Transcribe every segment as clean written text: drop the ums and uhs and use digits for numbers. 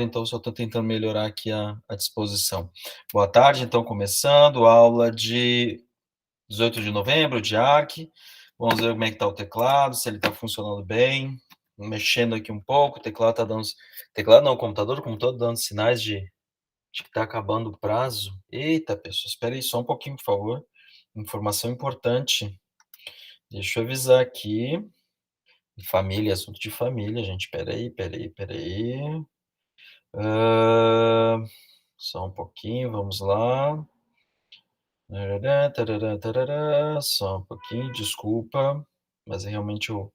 Então só estou tentando melhorar aqui a disposição. Boa tarde, então começando, aula de 18 de novembro, de Arc. Vamos ver como é que está o teclado, se ele está funcionando bem. Mexendo aqui um pouco, o teclado está dando... Teclado não, o computador dando sinais de que está acabando o prazo. Eita, pessoal, espera aí só um pouquinho, por favor. Informação importante. Deixa eu avisar aqui. Família, assunto de família, gente. Espera aí. Só um pouquinho, vamos lá. Tarará, tarará, tarará. Só um pouquinho, desculpa, mas realmente eu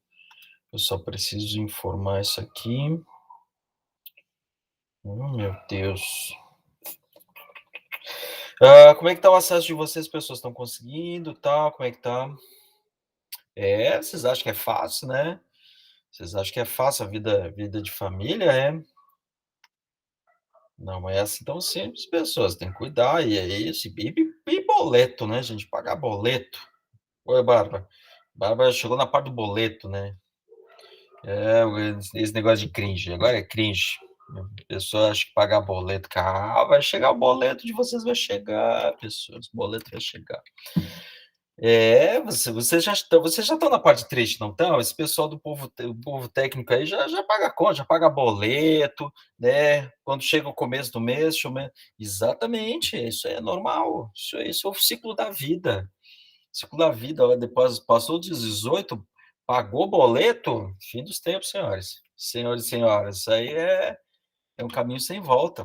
só preciso informar isso aqui. Meu Deus. Como é que tá o acesso de vocês, pessoas? Estão conseguindo, tal? Como é que tá? Vocês acham que é fácil, né? Vocês acham que é fácil a vida de família, é? Não é assim tão simples, pessoas. Tem que cuidar, e é isso. E boleto, né, gente? Pagar boleto. Oi, Bárbara. Bárbara chegou na parte do boleto, né? Esse negócio de cringe. Agora é cringe. A pessoa acha que pagar boleto. Vai chegar o boleto de vocês, vai chegar, pessoas. O boleto vai chegar. Vocês já estão na parte triste, não estão? Esse pessoal do povo técnico aí já paga conta, já paga boleto, né? Quando chega o começo do mês, exatamente, isso é normal. Isso é o ciclo da vida. Ciclo da vida, ó, depois passou dos 18, pagou boleto, fim dos tempos, senhores. Senhores e senhoras, isso aí é um caminho sem volta.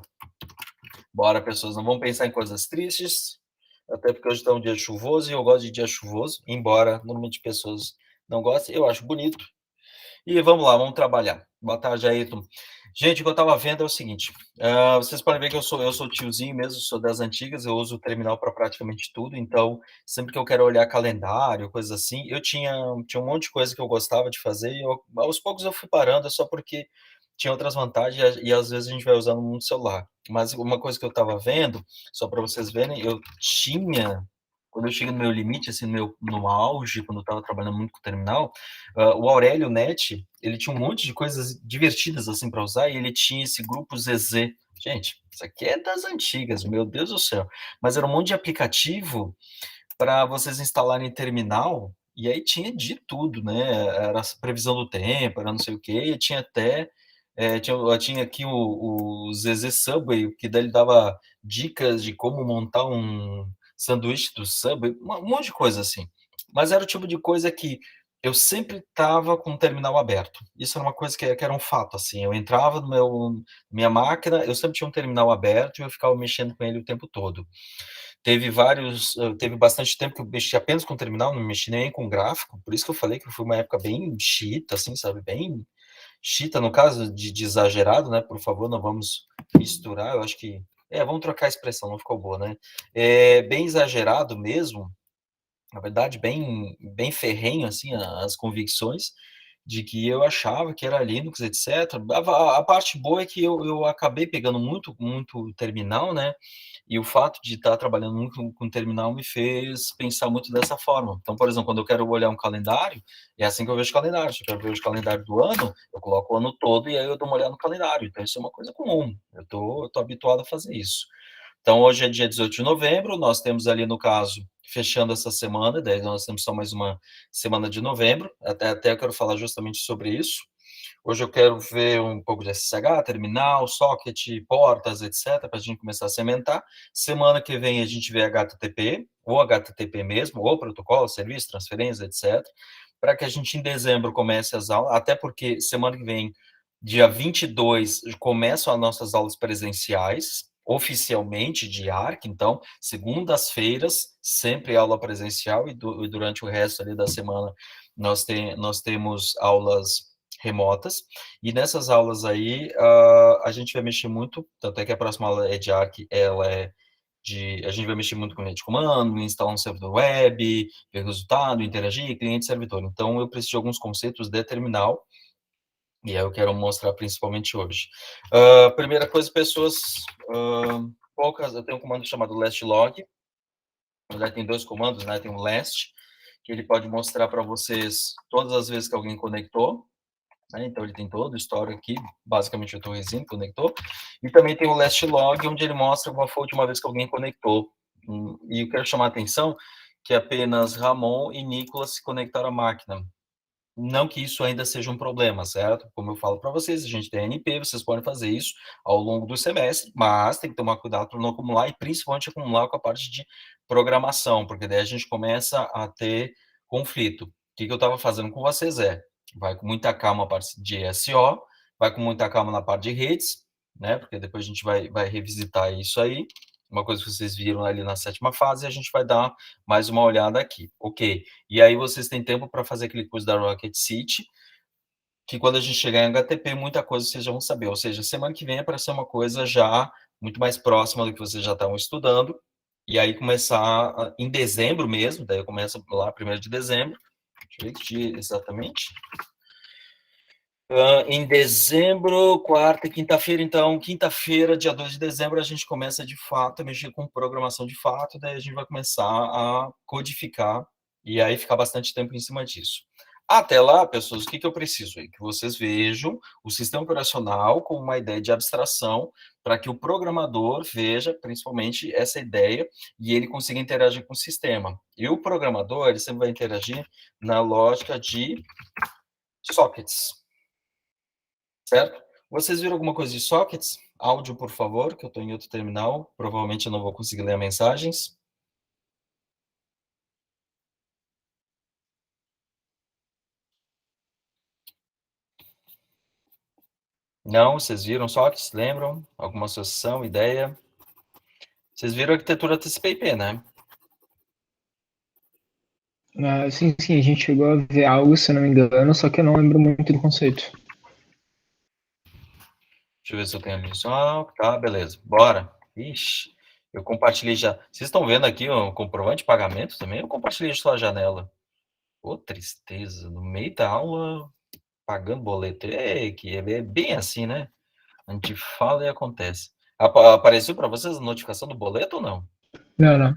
Bora, pessoas, não vamos pensar em coisas tristes, até porque hoje está um dia chuvoso e eu gosto de dia chuvoso, embora normalmente pessoas não gostem, eu acho bonito. E vamos lá, vamos trabalhar. Boa tarde, Ayrton. Gente, o que eu estava vendo é o seguinte, vocês podem ver que eu sou tiozinho mesmo, sou das antigas, eu uso o terminal para praticamente tudo, então sempre que eu quero olhar calendário, coisas assim, eu tinha um monte de coisa que eu gostava de fazer e aos poucos eu fui parando, é só porque tinha outras vantagens e às vezes a gente vai usando no celular. Mas uma coisa que eu estava vendo, só para vocês verem, quando eu cheguei no meu limite, assim, no auge, quando eu estava trabalhando muito com o terminal, o Aurélio Net, ele tinha um monte de coisas divertidas assim para usar e ele tinha esse grupo ZZ. Gente, isso aqui é das antigas, meu Deus do céu. Mas era um monte de aplicativo para vocês instalarem terminal e aí tinha de tudo, né? Era a previsão do tempo, era não sei o quê, e tinha até tinha aqui o ZZ Subway, que daí ele dava dicas de como montar um sanduíche do Subway, um monte de coisa assim. Mas era o tipo de coisa que eu sempre estava com o terminal aberto. Isso era uma coisa que era um fato, assim. Eu entrava no minha máquina, eu sempre tinha um terminal aberto e eu ficava mexendo com ele o tempo todo. Teve bastante tempo que eu mexi apenas com o terminal, não mexi nem com gráfico, por isso que eu falei que foi uma época bem chita, assim, sabe, bem chita, no caso de exagerado, né, por favor, não vamos misturar, eu acho que vamos trocar a expressão, não ficou boa, né, bem exagerado mesmo, na verdade, bem ferrenho, assim, as convicções de que eu achava que era Linux, etc. A parte boa é que eu acabei pegando muito terminal, né? E o fato de estar trabalhando muito com terminal me fez pensar muito dessa forma. Então, por exemplo, quando eu quero olhar um calendário, é assim que eu vejo o calendário. Se eu quero ver o calendário do ano, eu coloco o ano todo e aí eu dou uma olhada no calendário. Então, isso é uma coisa comum. Eu tô habituado a fazer isso. Então, hoje é dia 18 de novembro, nós temos ali, no caso, fechando essa semana, daí nós temos só mais uma semana de novembro, até eu quero falar justamente sobre isso. Hoje eu quero ver um pouco de SSH, terminal, socket, portas, etc., para a gente começar a sementar. Semana que vem a gente vê HTTP, ou HTTP mesmo, ou protocolo, serviço, transferência, etc., para que a gente em dezembro comece as aulas, até porque semana que vem, dia 22, começam as nossas aulas presenciais, oficialmente de ARC, então, segundas-feiras, sempre aula presencial, e durante o resto ali da semana nós temos aulas remotas, e nessas aulas aí a gente vai mexer muito, tanto é que a próxima aula é de ARC, a gente vai mexer muito com linha de comando, instalar um servidor web, ver resultado, interagir, cliente-servidor. Então, eu preciso de alguns conceitos de terminal, e aí eu quero mostrar principalmente hoje. Primeira coisa, pessoas, poucas, eu tenho um comando chamado last log, na verdade tem dois comandos, né? Tem um last, que ele pode mostrar para vocês todas as vezes que alguém conectou, né? Então ele tem todo o histórico aqui, basicamente o Torresino conectou, e também tem o last log, onde ele mostra qual foi a última vez que alguém conectou. E eu quero chamar a atenção que apenas Ramon e Nicolas se conectaram à máquina. Não que isso ainda seja um problema, certo? Como eu falo para vocês, a gente tem ANP, vocês podem fazer isso ao longo do semestre, mas tem que tomar cuidado para não acumular e principalmente acumular com a parte de programação, porque daí a gente começa a ter conflito. O que eu estava fazendo com vocês vai com muita calma a parte de SO, vai com muita calma na parte de redes, né? Porque depois a gente vai revisitar isso aí, uma coisa que vocês viram ali na 7ª fase, a gente vai dar mais uma olhada aqui. Ok. E aí vocês têm tempo para fazer aquele curso da Rocket City, que quando a gente chegar em HTTP, muita coisa vocês já vão saber. Ou seja, semana que vem é para ser uma coisa já muito mais próxima do que vocês já estavam estudando. E aí começar em dezembro mesmo, daí começa lá 1º de dezembro. Deixa eu ver que dia exatamente. Em dezembro, quarta e quinta-feira, então, quinta-feira, dia 2 de dezembro, a gente começa de fato a mexer com programação de fato, daí a gente vai começar a codificar e aí ficar bastante tempo em cima disso. Até lá, pessoas, o que eu preciso aí? Que vocês vejam o sistema operacional com uma ideia de abstração para que o programador veja, principalmente, essa ideia e ele consiga interagir com o sistema. E o programador, ele sempre vai interagir na lógica de sockets. Certo? Vocês viram alguma coisa de sockets? Áudio, por favor, que eu estou em outro terminal. Provavelmente eu não vou conseguir ler mensagens. Não, vocês viram sockets? Lembram? Alguma associação, ideia? Vocês viram a arquitetura TCP/IP, né? Sim, sim, a gente chegou a ver algo, se eu não me engano, só que eu não lembro muito do conceito. Deixa eu ver se eu tenho ali só. Tá, beleza. Bora. Ixi, eu compartilhei já. Vocês estão vendo aqui o comprovante de pagamento também? Eu compartilhei só a janela. Ô, tristeza. No meio da aula, pagando boleto. É, que é bem assim, né? A gente fala e acontece. Apareceu para vocês a notificação do boleto ou não? Não, não.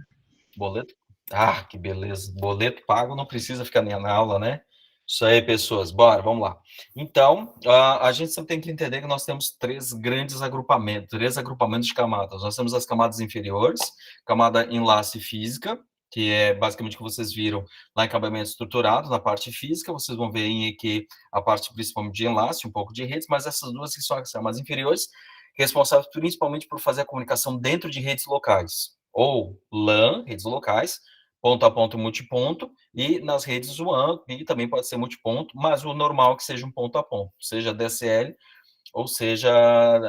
Boleto? Ah, que beleza. Boleto pago não precisa ficar nem na aula, né? Isso aí, pessoas. Bora, vamos lá. Então, a gente sempre tem que entender que nós temos três agrupamentos de camadas. Nós temos as camadas inferiores, camada enlace física, que é basicamente o que vocês viram lá em acabamento estruturado, na parte física. Vocês vão ver em EQ a parte principalmente de enlace, um pouco de redes, mas essas duas que são as camadas inferiores, responsáveis principalmente por fazer a comunicação dentro de redes locais, ou LAN, redes locais, ponto a ponto, multiponto, e nas redes WAN, que também pode ser multiponto, mas o normal é que seja um ponto a ponto, seja DSL, ou seja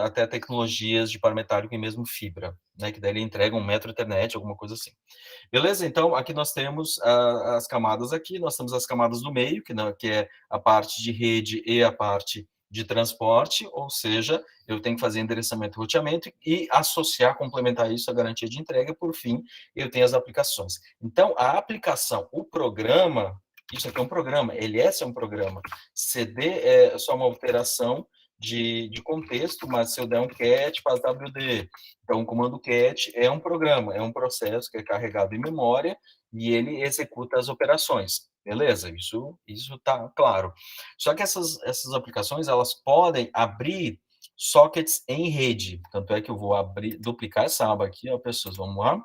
até tecnologias de par metálico e mesmo fibra, né, que daí ele entrega um metro Ethernet, alguma coisa assim. Beleza? Então, aqui nós temos as camadas aqui, nós temos as camadas do meio, que é a parte de rede e a parte de transporte, ou seja, eu tenho que fazer endereçamento e roteamento e associar, complementar isso à garantia de entrega, por fim, eu tenho as aplicações. Então, a aplicação, o programa, isso aqui é um programa, LS é um programa, CD é só uma alteração de contexto, mas se eu der um cat, faz WD. Então, o comando cat é um programa, é um processo que é carregado em memória e ele executa as operações. Beleza? Isso está claro. Só que essas aplicações, elas podem abrir sockets em rede. Tanto é que eu vou duplicar essa aba aqui, ó, pessoas, vamos lá.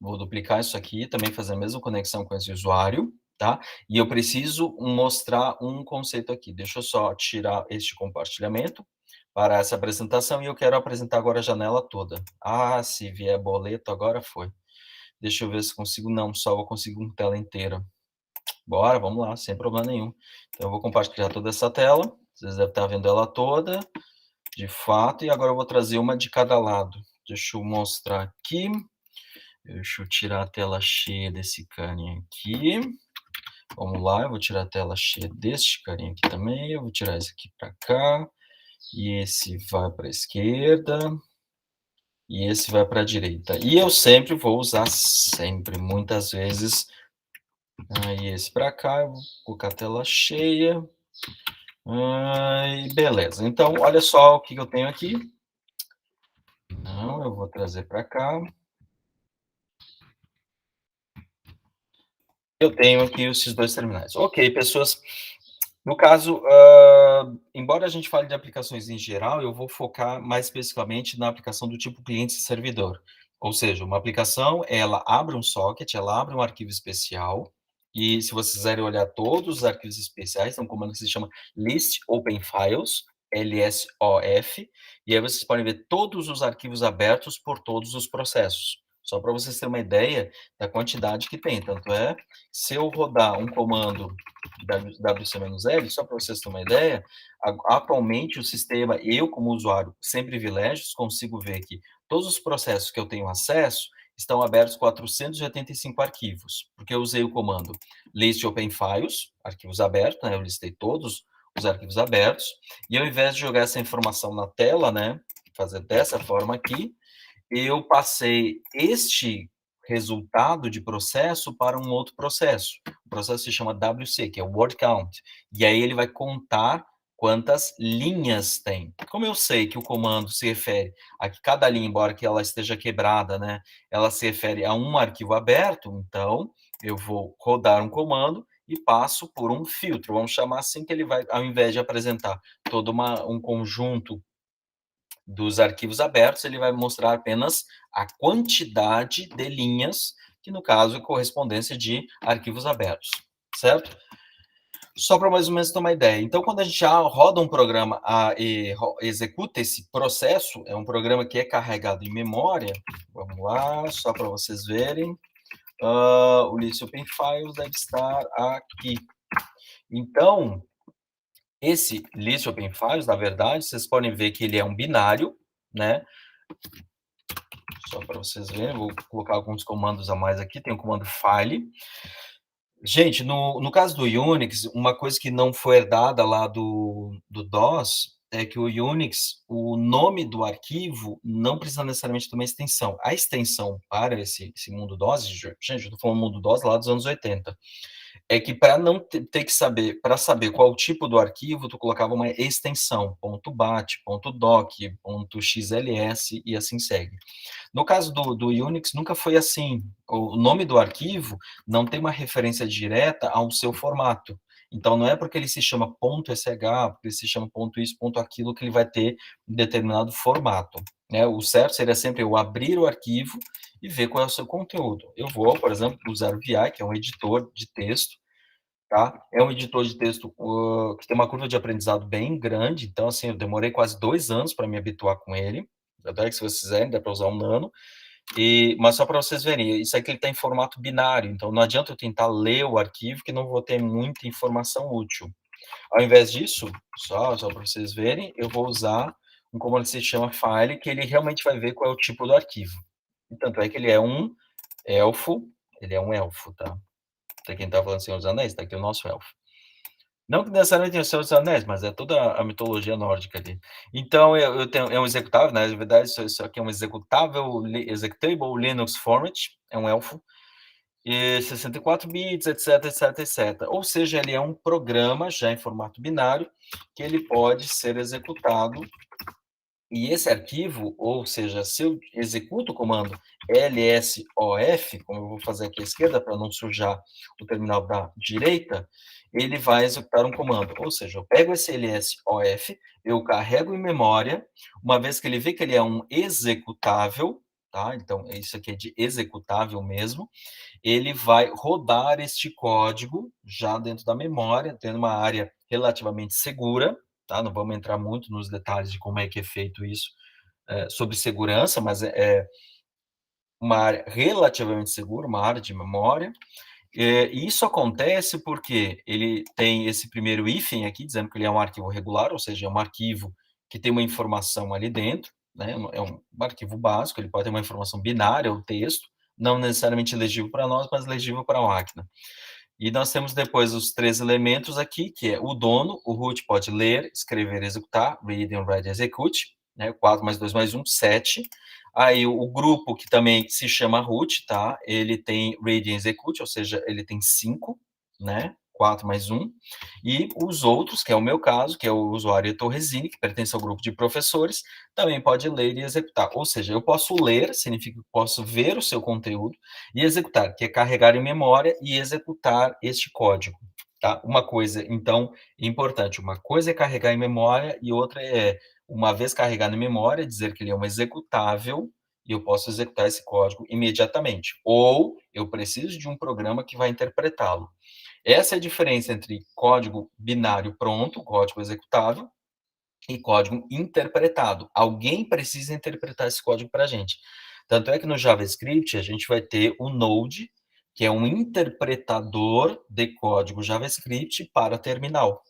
Vou duplicar isso aqui, também fazer a mesma conexão com esse usuário, tá? E eu preciso mostrar um conceito aqui. Deixa eu só tirar este compartilhamento para essa apresentação e eu quero apresentar agora a janela toda. Ah, se vier boleto, agora foi. Deixa eu ver se consigo. Não, só eu consigo uma tela inteira. Bora, vamos lá, sem problema nenhum. Então, eu vou compartilhar toda essa tela. Vocês devem estar vendo ela toda, de fato. E agora eu vou trazer uma de cada lado. Deixa eu mostrar aqui. Deixa eu tirar a tela cheia desse carinha aqui. Vamos lá, eu vou tirar a tela cheia deste carinha aqui também. Eu vou tirar esse aqui para cá. E esse vai para a esquerda. E esse vai para a direita. E eu sempre vou usar, muitas vezes, aí esse para cá. Eu vou colocar a tela cheia. Beleza. Então, olha só o que eu tenho aqui. Não, eu vou trazer para cá. Eu tenho aqui esses dois terminais. Ok, pessoas. No caso, embora a gente fale de aplicações em geral, eu vou focar mais especificamente na aplicação do tipo cliente servidor. Ou seja, uma aplicação, ela abre um socket, ela abre um arquivo especial, e se vocês quiserem olhar todos os arquivos especiais, tem um comando que se chama list open files, LSOF, e aí vocês podem ver todos os arquivos abertos por todos os processos. Só para vocês terem uma ideia da quantidade que tem. Tanto é, se eu rodar um comando WC-L, só para vocês terem uma ideia, atualmente o sistema, eu como usuário sem privilégios, consigo ver que todos os processos que eu tenho acesso estão abertos 485 arquivos, porque eu usei o comando list open files, arquivos abertos, né, eu listei todos os arquivos abertos, e ao invés de jogar essa informação na tela, né, fazer dessa forma aqui, eu passei este resultado de processo para um outro processo. O processo se chama WC, que é o word count. E aí ele vai contar quantas linhas tem. Como eu sei que o comando se refere a que cada linha, embora que ela esteja quebrada, né, ela se refere a um arquivo aberto, então eu vou rodar um comando e passo por um filtro, vamos chamar assim, que ele vai, ao invés de apresentar todo um conjunto dos arquivos abertos, ele vai mostrar apenas a quantidade de linhas, que no caso é correspondência de arquivos abertos, certo? Só para mais ou menos ter uma ideia. Então, quando a gente já roda um programa e executa esse processo, é um programa que é carregado em memória. Vamos lá, só para vocês verem. O list open files deve estar aqui. Então, esse list open files, na verdade, vocês podem ver que ele é um binário, né? Só para vocês verem, vou colocar alguns comandos a mais aqui. Tem o comando file. Gente, no caso do Unix, uma coisa que não foi herdada lá do DOS é que o Unix, o nome do arquivo não precisa necessariamente ter uma extensão. A extensão para esse mundo DOS, gente, eu estou falando mundo DOS lá dos anos 80, é que para não ter que saber, para saber qual o tipo do arquivo, tu colocava uma extensão, .bat, .doc, .xls e assim segue. No caso do Unix, nunca foi assim. O nome do arquivo não tem uma referência direta ao seu formato. Então, não é porque ele se chama .sh, porque ele se chama .isso, .aquilo, que ele vai ter um determinado formato. Né? O certo seria sempre eu abrir o arquivo e ver qual é o seu conteúdo. Eu vou, por exemplo, usar o VI, que é um editor de texto, tá? É um editor de texto que tem uma curva de aprendizado bem grande, então, assim, eu demorei quase 2 anos para me habituar com ele. Até que se vocês quiserem, dá para usar um Nano. Mas só para vocês verem, isso aqui ele está em formato binário, então não adianta eu tentar ler o arquivo que não vou ter muita informação útil. Ao invés disso, só para vocês verem, eu vou usar um comando que se chama file, que ele realmente vai ver qual é o tipo do arquivo. E tanto é que ele é um elfo, tá? Para quem está falando Senhor dos Anéis, tá aqui o nosso elfo. Não que necessariamente tenha o Senhor dos Anéis, mas é toda a mitologia nórdica ali. Então, eu tenho, é um executável, né? Na verdade, isso aqui é um executável, executable Linux format, é um elfo, e 64 bits, etc, etc, etc. Ou seja, ele é um programa já em formato binário que ele pode ser executado. E esse arquivo, ou seja, se eu executo o comando lsof, como eu vou fazer aqui à esquerda para não sujar o terminal da direita, ele vai executar um comando. Ou seja, eu pego esse lsof, eu carrego em memória, uma vez que ele vê que ele é um executável, tá? Então, isso aqui é de executável mesmo, ele vai rodar este código já dentro da memória, tendo uma área relativamente segura, tá? Não vamos entrar muito nos detalhes de como é que é feito isso sobre segurança, mas é uma área relativamente segura, uma área de memória. E isso acontece porque ele tem esse primeiro hífen aqui, dizendo que ele é um arquivo regular, ou seja, é um arquivo que tem uma informação ali dentro, né? É um arquivo básico, ele pode ter uma informação binária ou texto, não necessariamente legível para nós, mas legível para a máquina. E nós temos depois os 3 elementos aqui, que é o dono, o root pode ler, escrever, executar, read and write execute, né? 4 mais 2 mais 1, 7. Aí o grupo, que também se chama root, tá? Ele tem read and execute, ou seja, ele tem 5, né? 4 mais 1. E os outros, que é o meu caso, que é o usuário Torresini, que pertence ao grupo de professores, também pode ler e executar. Ou seja, eu posso ler, significa que posso ver o seu conteúdo, e executar, que é carregar em memória e executar este código. tá? Uma coisa, então, importante, uma coisa é carregar em memória e outra é, uma vez carregado em memória, dizer que ele é um executável e eu posso executar esse código imediatamente. Ou eu preciso de um programa que vai interpretá-lo. Essa é a diferença entre código binário pronto, código executável, e código interpretado. Alguém precisa interpretar esse código para a gente. Tanto é que no JavaScript a gente vai ter o Node, que é um interpretador de código JavaScript para terminal.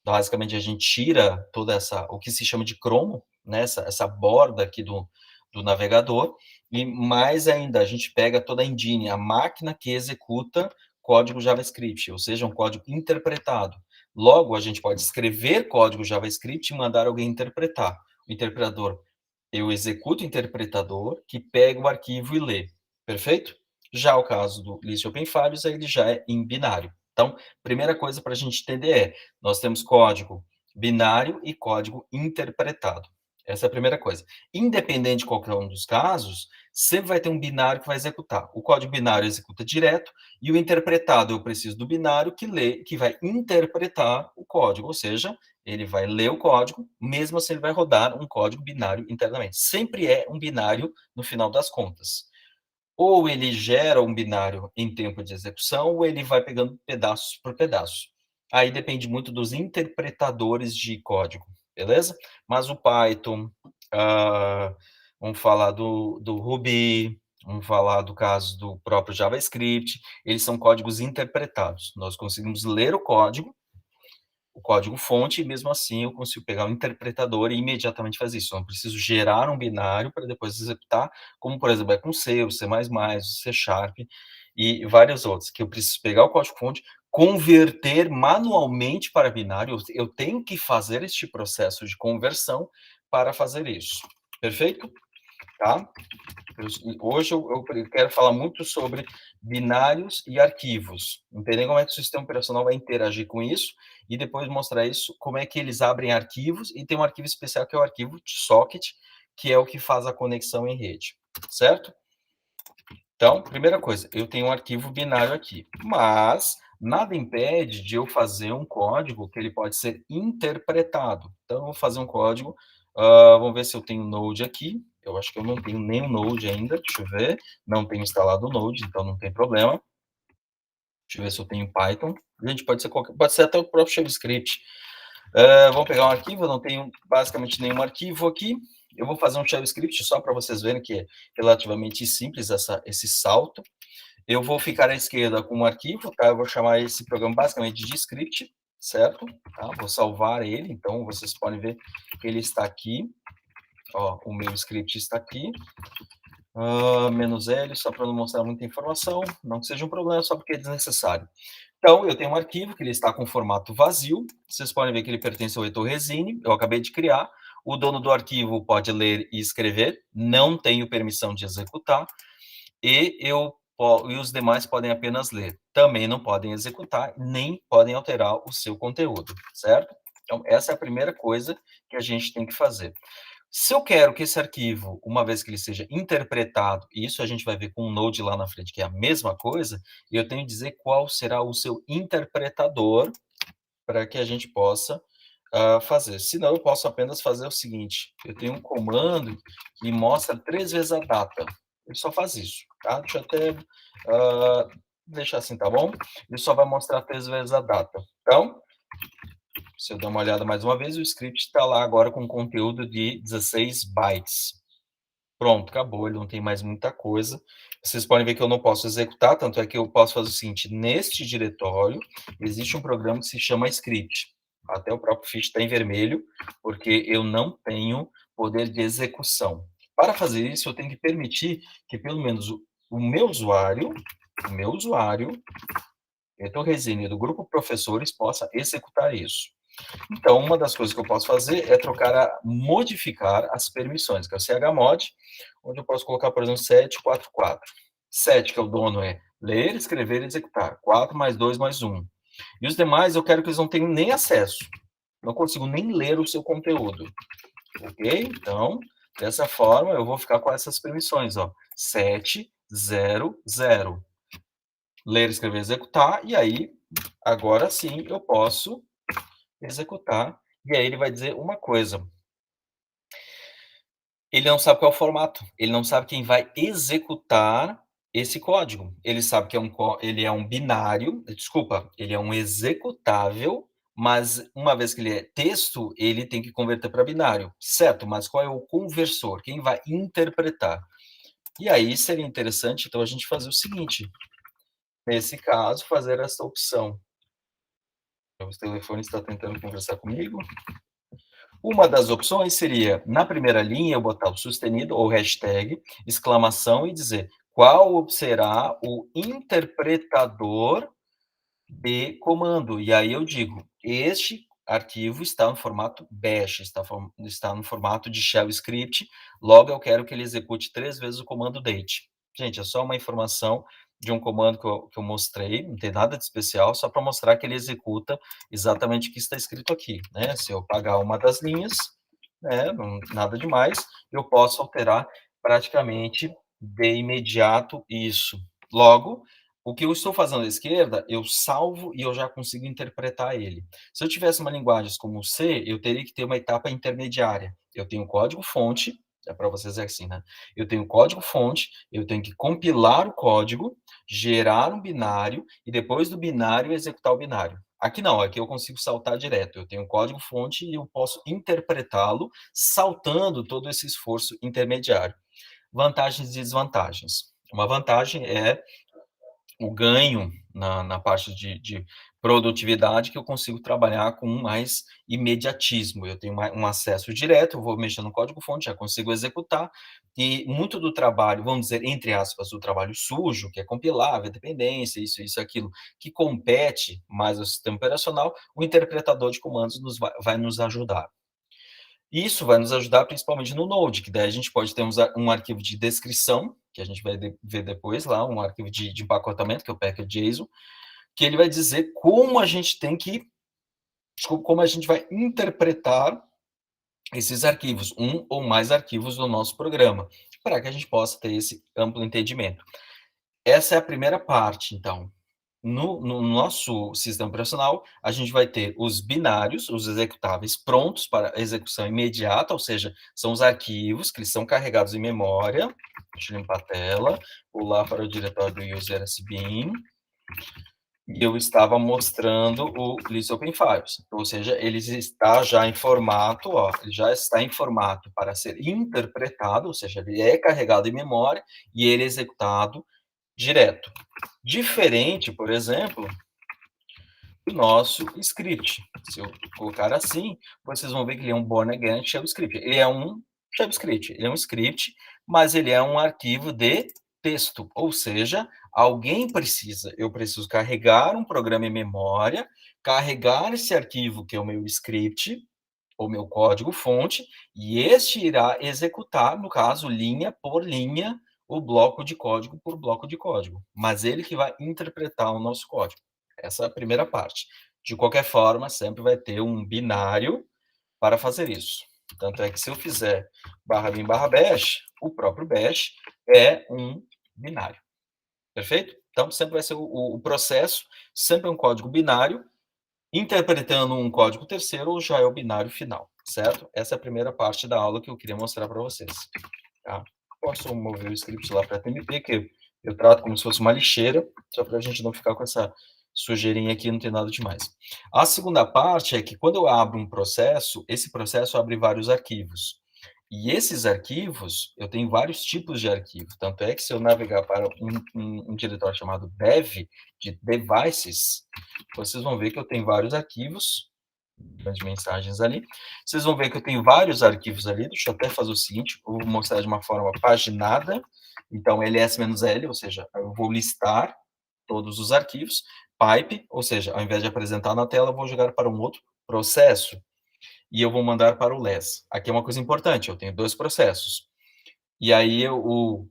Basicamente, a gente tira toda essa, o que se chama de cromo, né, essa borda aqui do navegador, e mais ainda, a gente pega toda a engine, a máquina que executa código JavaScript, ou seja, um código interpretado. Logo, a gente pode escrever código JavaScript e mandar alguém interpretar. O interpretador, eu executo o interpretador, que pega o arquivo e lê. Perfeito? Já o caso do list open files, ele já é em binário. Então, primeira coisa para a gente entender é, nós temos código binário e código interpretado. Essa é a primeira coisa. Independente de qualquer um dos casos, sempre vai ter um binário que vai executar. O código binário executa direto e o interpretado, eu preciso do binário que lê, que vai interpretar o código, ou seja, ele vai ler o código, mesmo assim ele vai rodar um código binário internamente. Sempre é um binário no final das contas. Ou ele gera um binário em tempo de execução, ou ele vai pegando pedaços por pedaço. Aí depende muito dos interpretadores de código, beleza? Mas o Python, vamos falar do Ruby, vamos falar do caso do próprio JavaScript, eles são códigos interpretados. Nós conseguimos ler o código fonte, e mesmo assim eu consigo pegar o interpretador e imediatamente fazer isso. Eu não preciso gerar um binário para depois executar, como, por exemplo, é com C, o C++, o C Sharp e vários outros, que eu preciso pegar o código-fonte, converter manualmente para binário. Eu tenho que fazer este processo de conversão para fazer isso. Perfeito? Tá? Hoje eu quero falar muito sobre binários e arquivos, entender como é que o sistema operacional vai interagir com isso, e depois mostrar isso, como é que eles abrem arquivos, e tem um arquivo especial que é o arquivo de socket, que é o que faz a conexão em rede, certo? Então, primeira coisa, eu tenho um arquivo binário aqui, mas nada impede de eu fazer um código que ele pode ser interpretado. Então, eu vou fazer um código, vamos ver se eu tenho Node aqui. Eu acho que eu não tenho nenhum Node ainda, deixa eu ver. Não tenho instalado o Node, então não tem problema. Deixa eu ver se eu tenho Python. A gente pode ser até o próprio JavaScript. Vamos pegar um arquivo, eu não tenho basicamente nenhum arquivo aqui. Eu vou fazer um JavaScript só para vocês verem que é relativamente simples esse salto. Eu vou ficar à esquerda com um arquivo, tá? Eu vou chamar esse programa basicamente de script, certo? Tá? Vou salvar ele, então vocês podem ver que ele está aqui. Ó, o meu script está aqui. -L, só para não mostrar muita informação, não que seja um problema, só porque é desnecessário. Então, eu tenho um arquivo que ele está com formato vazio, vocês podem ver que ele pertence ao Heitor Resine, eu acabei de criar, o dono do arquivo pode ler e escrever, não tenho permissão de executar, e os demais podem apenas ler, também não podem executar, nem podem alterar o seu conteúdo, certo? Então, essa é a primeira coisa que a gente tem que fazer. Se eu quero que esse arquivo, uma vez que ele seja interpretado, e isso a gente vai ver com um Node lá na frente, que é a mesma coisa, eu tenho que dizer qual será o seu interpretador para que a gente possa fazer. Senão, eu posso apenas fazer o seguinte, eu tenho um comando que mostra 3 vezes a data. Ele só faz isso, tá? Deixa eu até deixar assim, tá bom? Ele só vai mostrar 3 vezes a data. Então, se eu der uma olhada mais uma vez, o script está lá agora com conteúdo de 16 bytes. Pronto, acabou, ele não tem mais muita coisa. Vocês podem ver que eu não posso executar, tanto é que eu posso fazer o seguinte, neste diretório, existe um programa que se chama script. Até o próprio fiche está em vermelho, porque eu não tenho poder de execução. Para fazer isso, eu tenho que permitir que pelo menos o meu usuário, Heitor Resine, do grupo professores, possa executar isso. Então, uma das coisas que eu posso fazer é modificar as permissões, que é o chmod, onde eu posso colocar, por exemplo, 744. 7, que é o dono, é ler, escrever e executar. 4 mais 2 mais 1. E os demais, eu quero que eles não tenham nem acesso. Não consigo nem ler o seu conteúdo. Ok? Então, dessa forma, eu vou ficar com essas permissões, ó. 7, 0, 0. Ler, escrever, executar, e aí agora sim eu posso executar, e aí ele vai dizer uma coisa, ele não sabe qual é o formato, ele não sabe quem vai executar esse código. Ele sabe que ele é um binário, desculpa, ele é um executável, mas uma vez que ele é texto, ele tem que converter para binário, certo, mas qual é o conversor? Quem vai interpretar? E aí seria interessante, então, a gente fazer o seguinte, nesse caso, fazer essa opção. O telefone está tentando conversar comigo. Uma das opções seria, na primeira linha, eu botar o sustenido ou hashtag, exclamação e dizer qual será o interpretador de comando. E aí eu digo, este arquivo está no formato bash, está no formato de shell script, logo eu quero que ele execute 3 vezes o comando date. Gente, é só uma informação de um comando que eu mostrei, não tem nada de especial, só para mostrar que ele executa exatamente o que está escrito aqui, né? Se eu apagar uma das linhas, né, nada demais, eu posso alterar praticamente de imediato isso. Logo, o que eu estou fazendo à esquerda, eu salvo e eu já consigo interpretar ele. Se eu tivesse uma linguagem como C, eu teria que ter uma etapa intermediária. Eu tenho código-fonte, é para vocês é assim, né? Eu tenho código-fonte, eu tenho que compilar o código, gerar um binário e depois do binário executar o binário. Aqui não, aqui eu consigo saltar direto. Eu tenho código-fonte e eu posso interpretá-lo saltando todo esse esforço intermediário. Vantagens e desvantagens. Uma vantagem é o ganho na parte de produtividade, que eu consigo trabalhar com mais imediatismo. Eu tenho um acesso direto, eu vou mexer no código-fonte, já consigo executar, e muito do trabalho, vamos dizer, entre aspas, o trabalho sujo, que é compilar, ver dependência, isso, aquilo, que compete mais ao sistema operacional, o interpretador de comandos vai nos ajudar. Isso vai nos ajudar principalmente no Node, que daí a gente pode ter um arquivo de descrição, que a gente vai ver depois lá, um arquivo de empacotamento, que é o package.json, que ele vai dizer como a gente tem que, como a gente vai interpretar esses arquivos, um ou mais arquivos do nosso programa, para que a gente possa ter esse amplo entendimento. Essa é a primeira parte, então. No nosso sistema operacional, a gente vai ter os binários, os executáveis prontos para execução imediata, ou seja, são os arquivos que eles são carregados em memória. Deixa eu limpar a tela, vou lá para o diretório do user sbin, e eu estava mostrando o list open files, ou seja, ele está já em formato, ó, ele já está em formato para ser interpretado, ou seja, ele é carregado em memória e ele é executado direto. Diferente, por exemplo, do nosso script. Se eu colocar assim, vocês vão ver que ele é um born again shell script. Ele é um shell script, ele é um script, mas ele é um arquivo de texto, ou seja, eu preciso carregar um programa em memória, carregar esse arquivo que é o meu script, o meu código-fonte, e este irá executar, no caso, linha por linha, o bloco de código por bloco de código. Mas ele que vai interpretar o nosso código. Essa é a primeira parte. De qualquer forma, sempre vai ter um binário para fazer isso. Tanto é que se eu fizer /bin /bash, o próprio bash é um binário. Perfeito? Então, sempre vai ser o processo, sempre é um código binário, interpretando um código terceiro ou já é o binário final, certo? Essa é a primeira parte da aula que eu queria mostrar para vocês. Tá? Posso mover o script lá para TMP, que eu trato como se fosse uma lixeira, só para a gente não ficar com essa sujeirinha aqui, não tem nada demais. A segunda parte é que quando eu abro um processo, esse processo abre vários arquivos. E esses arquivos, eu tenho vários tipos de arquivo. Tanto é que se eu navegar para um diretório chamado dev, de devices, vocês vão ver que eu tenho vários arquivos, de mensagens ali. Vocês vão ver que eu tenho vários arquivos ali. Deixa eu até fazer o seguinte, eu vou mostrar de uma forma paginada. Então, ls-l, ou seja, eu vou listar todos os arquivos. Pipe, ou seja, ao invés de apresentar na tela, eu vou jogar para um outro processo e eu vou mandar para o less. Aqui é uma coisa importante, eu tenho 2 processos. E aí o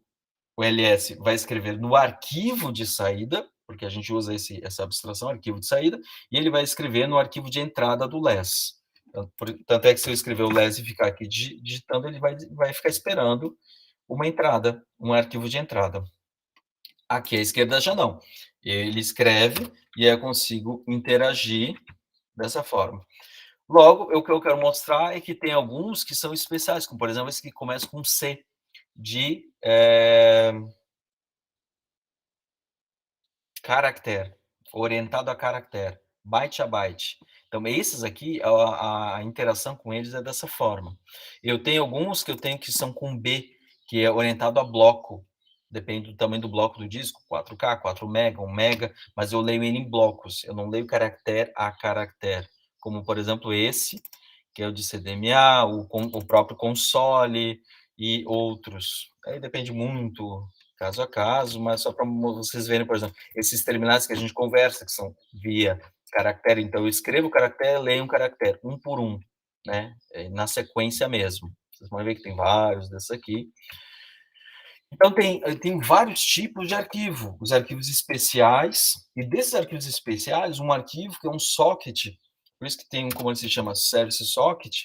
ls vai escrever no arquivo de saída, porque a gente usa essa abstração, arquivo de saída, e ele vai escrever no arquivo de entrada do less. Tanto é que se eu escrever o less e ficar aqui digitando, ele vai ficar esperando uma entrada, um arquivo de entrada. Aqui à esquerda já não. Ele escreve e aí eu consigo interagir dessa forma. Logo, o que eu quero mostrar é que tem alguns que são especiais, como por exemplo esse que começa com C, de caractere, orientado a caractere, byte a byte. Então, esses aqui, a interação com eles é dessa forma. Eu tenho alguns que eu tenho que são com B, que é orientado a bloco, depende do tamanho do bloco do disco, 4K, 4 mega, 1 mega, mas eu leio ele em blocos, eu não leio caractere a caractere, como por exemplo esse, que é o de CDMA, o próprio console e outros. Aí depende muito, caso a caso, mas só para vocês verem, por exemplo, esses terminais que a gente conversa, que são via caractere, então eu escrevo o caractere, leio um caractere, um por um, né? Na sequência mesmo. Vocês vão ver que tem vários desses aqui. Então, tem vários tipos de arquivo, os arquivos especiais, e desses arquivos especiais, um arquivo que é um socket, por isso que tem um comando que se chama service socket,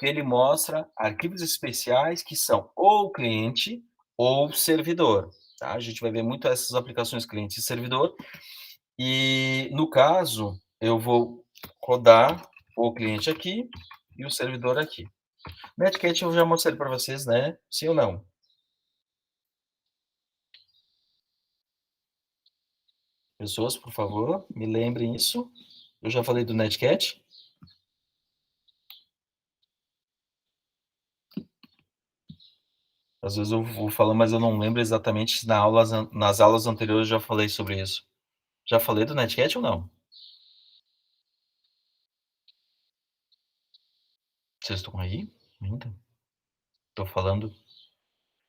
que ele mostra arquivos especiais que são ou cliente ou servidor. Tá? A gente vai ver muito essas aplicações cliente e servidor. E, no caso, eu vou rodar o cliente aqui e o servidor aqui. Netcat eu já mostrei para vocês, né? Sim ou não? Pessoas, por favor, me lembrem isso. Eu já falei do Netcat. Às vezes eu vou falando, mas eu não lembro exatamente se nas aulas anteriores eu já falei sobre isso. Já falei do Netcat ou não? Vocês estão aí ainda? Estou falando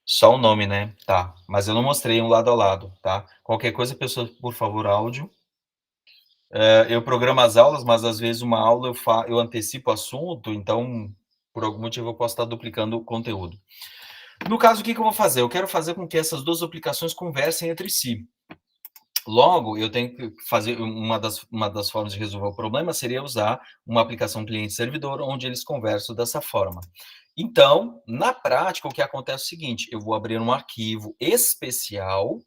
só o nome, né? Tá. Mas eu não mostrei um lado a lado, tá? Qualquer coisa, pessoal, por favor, áudio. Eu programo as aulas, mas às vezes uma aula eu antecipo o assunto, então por algum motivo eu posso estar duplicando o conteúdo. No caso, o que eu vou fazer? Eu quero fazer com que essas duas aplicações conversem entre si. Logo, eu tenho que fazer uma das formas de resolver o problema seria usar uma aplicação cliente-servidor, onde eles conversam dessa forma. Então, na prática, o que acontece é o seguinte: eu vou abrir um arquivo especial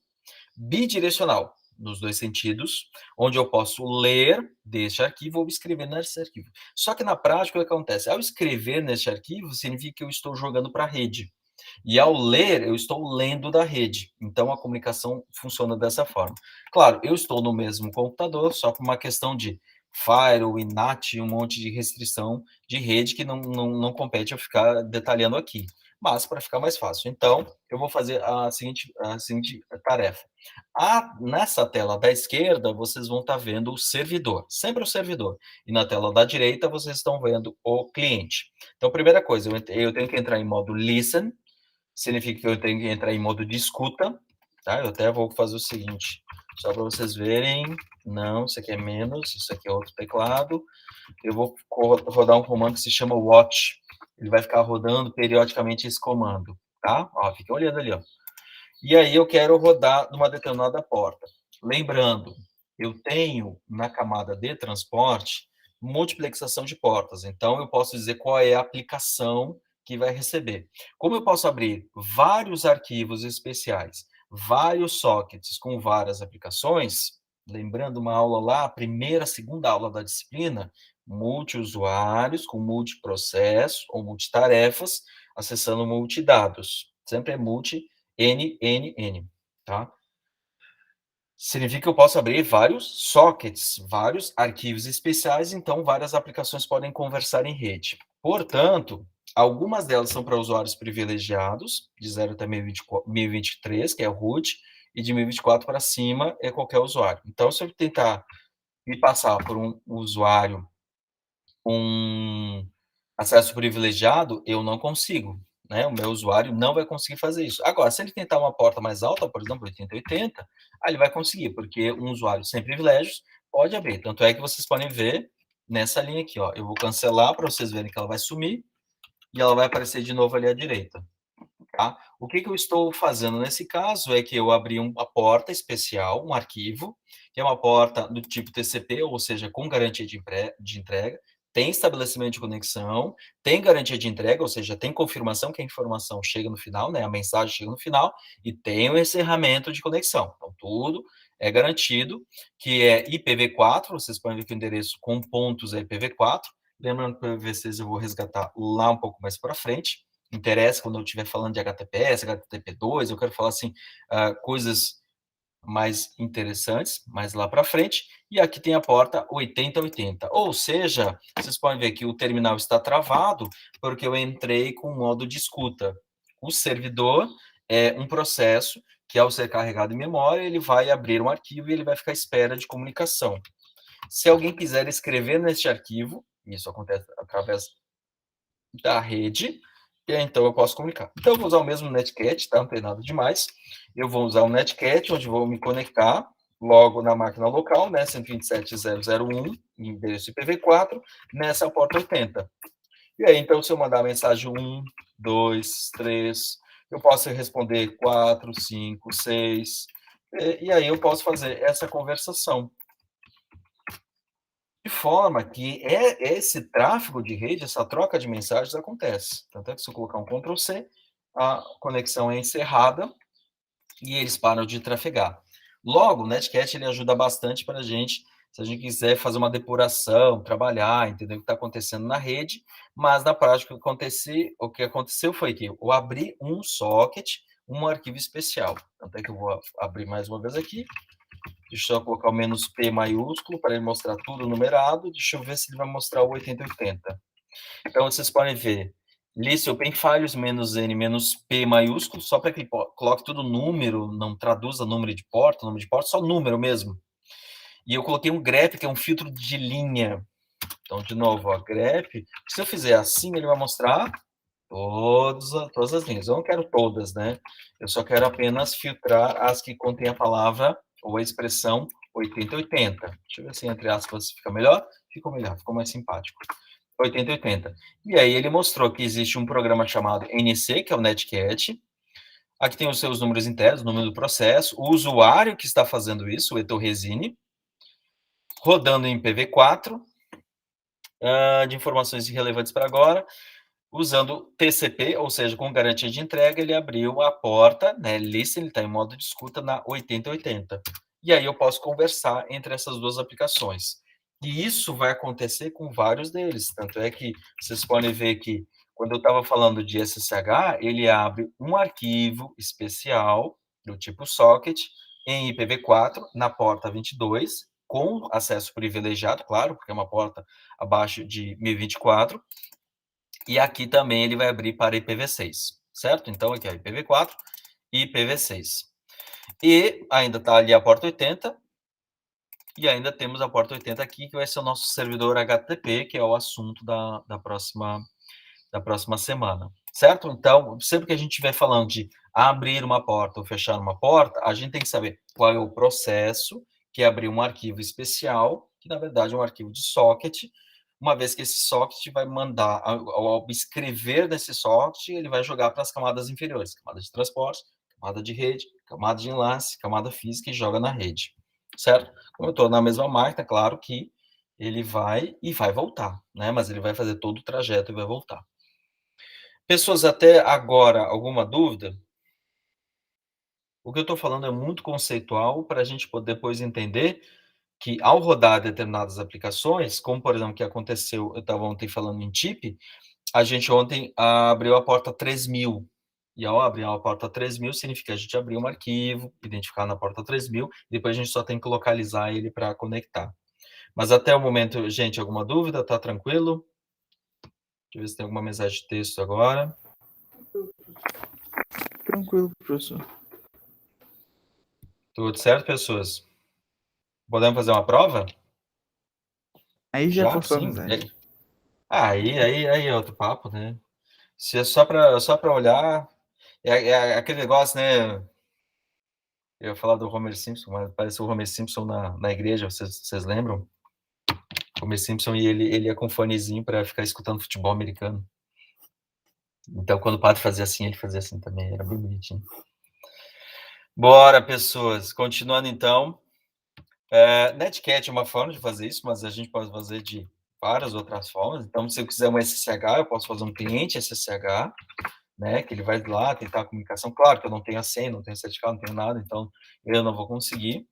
bidirecional, nos dois sentidos, onde eu posso ler deste arquivo ou escrever nesse arquivo. Só que na prática, o que acontece? Ao escrever neste arquivo, significa que eu estou jogando para a rede. E ao ler, eu estou lendo da rede. Então, a comunicação funciona dessa forma. Claro, eu estou no mesmo computador, só por uma questão de firewall, INAT, um monte de restrição de rede que não compete eu ficar detalhando aqui. Mas, para ficar mais fácil. Então, eu vou fazer a seguinte tarefa. Nessa tela da esquerda, vocês vão estar vendo o servidor, sempre o servidor. E na tela da direita, vocês estão vendo o cliente. Então, primeira coisa, eu tenho que entrar em modo listen, significa que eu tenho que entrar em modo de escuta, tá? Eu até vou fazer o seguinte, só para vocês verem. Não, isso aqui é menos, isso aqui é outro teclado. Eu vou rodar um comando que se chama watch. Ele vai ficar rodando periodicamente esse comando, tá? Ó, fiquem olhando ali, ó. E aí eu quero rodar numa determinada porta. Lembrando, eu tenho na camada de transporte multiplexação de portas, então eu posso dizer qual é a aplicação que vai receber. Como eu posso abrir vários arquivos especiais, vários sockets com várias aplicações, lembrando uma aula lá, a primeira, segunda aula da disciplina, multiusuários com multiprocesso ou multitarefas, acessando multidados. Sempre é multi NNN, tá? Significa que eu posso abrir vários sockets, vários arquivos especiais, então várias aplicações podem conversar em rede. Portanto, algumas delas são para usuários privilegiados, de 0 até 1023, que é o root, e de 1024 para cima é qualquer usuário. Então, se eu tentar me passar por um usuário com acesso privilegiado, eu não consigo, né? O meu usuário não vai conseguir fazer isso. Agora, se ele tentar uma porta mais alta, por exemplo, 8080, aí ele vai conseguir, porque um usuário sem privilégios pode abrir. Tanto é que vocês podem ver nessa linha aqui, ó. Eu vou cancelar para vocês verem que ela vai sumir e ela vai aparecer de novo ali à direita. Tá? O que eu estou fazendo nesse caso é que eu abri uma porta especial, um arquivo, que é uma porta do tipo TCP, ou seja, com garantia de entrega, tem estabelecimento de conexão, tem garantia de entrega, ou seja, tem confirmação que a informação chega no final, né, a mensagem chega no final, e tem o encerramento de conexão. Então, tudo é garantido, que é IPv4, vocês podem ver que o endereço com pontos é IPv4, lembrando que o IPv6 eu vou resgatar lá um pouco mais para frente, interessa quando eu estiver falando de HTTPS, HTTP2, eu quero falar assim, coisas mais interessantes, mais lá para frente, e aqui tem a porta 8080, ou seja, vocês podem ver que o terminal está travado, porque eu entrei com o modo de escuta. O servidor é um processo que, ao ser carregado em memória, ele vai abrir um arquivo e ele vai ficar à espera de comunicação. Se alguém quiser escrever neste arquivo, isso acontece através da rede, e então eu posso comunicar. Então eu vou usar o mesmo netcat, tá? Não tem nada demais. Eu vou usar o netcat, onde vou me conectar logo na máquina local, né, 127.0.0.1, endereço IPv4, nessa porta 80. E aí, então, se eu mandar a mensagem 1, 2, 3, eu posso responder 4, 5, 6, e aí eu posso fazer essa conversação. De forma que esse tráfego de rede, essa troca de mensagens acontece. Tanto é que se eu colocar um Ctrl+C, a conexão é encerrada e eles param de trafegar. Logo, o Netcat ele ajuda bastante para a gente, se a gente quiser fazer uma depuração, trabalhar, entender o que está acontecendo na rede, mas na prática o que aconteceu foi que eu abri um socket, um arquivo especial. Tanto é que eu vou abrir mais uma vez aqui. Deixa eu colocar o menos P maiúsculo para ele mostrar tudo numerado. Deixa eu ver se ele vai mostrar o 8080. Então, vocês podem ver, list open files, menos N, menos P maiúsculo, só para que ele coloque tudo número, não traduza número de porta, só número mesmo. E eu coloquei um grep, que é um filtro de linha. Então, de novo, ó, grep. Se eu fizer assim, ele vai mostrar todas as linhas. Eu não quero todas, né? Eu só quero apenas filtrar as que contêm a palavra ou a expressão 8080. Deixa eu ver se, entre aspas, fica melhor. Ficou melhor, ficou mais simpático. 8080. E aí ele mostrou que existe um programa chamado NC, que é o Netcat. Aqui tem os seus números internos, o número do processo, o usuário que está fazendo isso, o Etorresine, rodando em IPv4, de informações irrelevantes para agora, usando TCP, ou seja, com garantia de entrega, ele abriu a porta, né, listen, ele está em modo de escuta na 8080. E aí eu posso conversar entre essas duas aplicações. E isso vai acontecer com vários deles, tanto é que vocês podem ver que, quando eu estava falando de SSH, ele abre um arquivo especial, do tipo socket, em IPv4, na porta 22, com acesso privilegiado, claro, porque é uma porta abaixo de 1024, e aqui também ele vai abrir para IPv6, certo? Então, aqui é IPv4 e IPv6. E ainda está ali a porta 80, e ainda temos a porta 80 aqui, que vai ser o nosso servidor HTTP, que é o assunto da próxima semana, certo? Então, sempre que a gente estiver falando de abrir uma porta ou fechar uma porta, a gente tem que saber qual é o processo que é abrir um arquivo especial, que na verdade é um arquivo de socket, uma vez que esse socket vai mandar, ao escrever desse socket, ele vai jogar para as camadas inferiores, camada de transporte, camada de rede, camada de enlace, camada física e joga na rede, certo? Como eu estou na mesma máquina, claro que ele vai e vai voltar, né? Mas ele vai fazer todo o trajeto e vai voltar. Pessoas, até agora, alguma dúvida? O que eu estou falando é muito conceitual para a gente poder depois entender que, ao rodar determinadas aplicações, como, por exemplo, o que aconteceu, eu estava ontem falando em TIP, a gente ontem abriu a porta 3000. E ao abrir a porta 3000, significa que a gente abriu um arquivo, identificar na porta 3000, e depois a gente só tem que localizar ele para conectar. Mas até o momento, gente, alguma dúvida? Tá tranquilo? Deixa eu ver se tem alguma mensagem de texto agora. Tranquilo, professor. Tudo certo, pessoas? Podemos fazer uma prova? Aí já posso Sim. fazer. Aí é outro papo, né? Se é só para olhar, é aquele negócio, né? Eu ia falar do Homer Simpson, mas parece o Homer Simpson na igreja, vocês lembram? Homer Simpson e ele ia com um fonezinho para ficar escutando futebol americano. Então, quando o padre fazia assim, ele fazia assim também, era bem bonitinho. Bora, pessoas. Continuando, então. Netcat é uma forma de fazer isso, mas a gente pode fazer de várias outras formas. Então, se eu quiser um SSH, eu posso fazer um cliente SSH, né, que ele vai lá tentar a comunicação. Claro que eu não tenho a senha, não tenho certificado, não tenho nada, então eu não vou conseguir.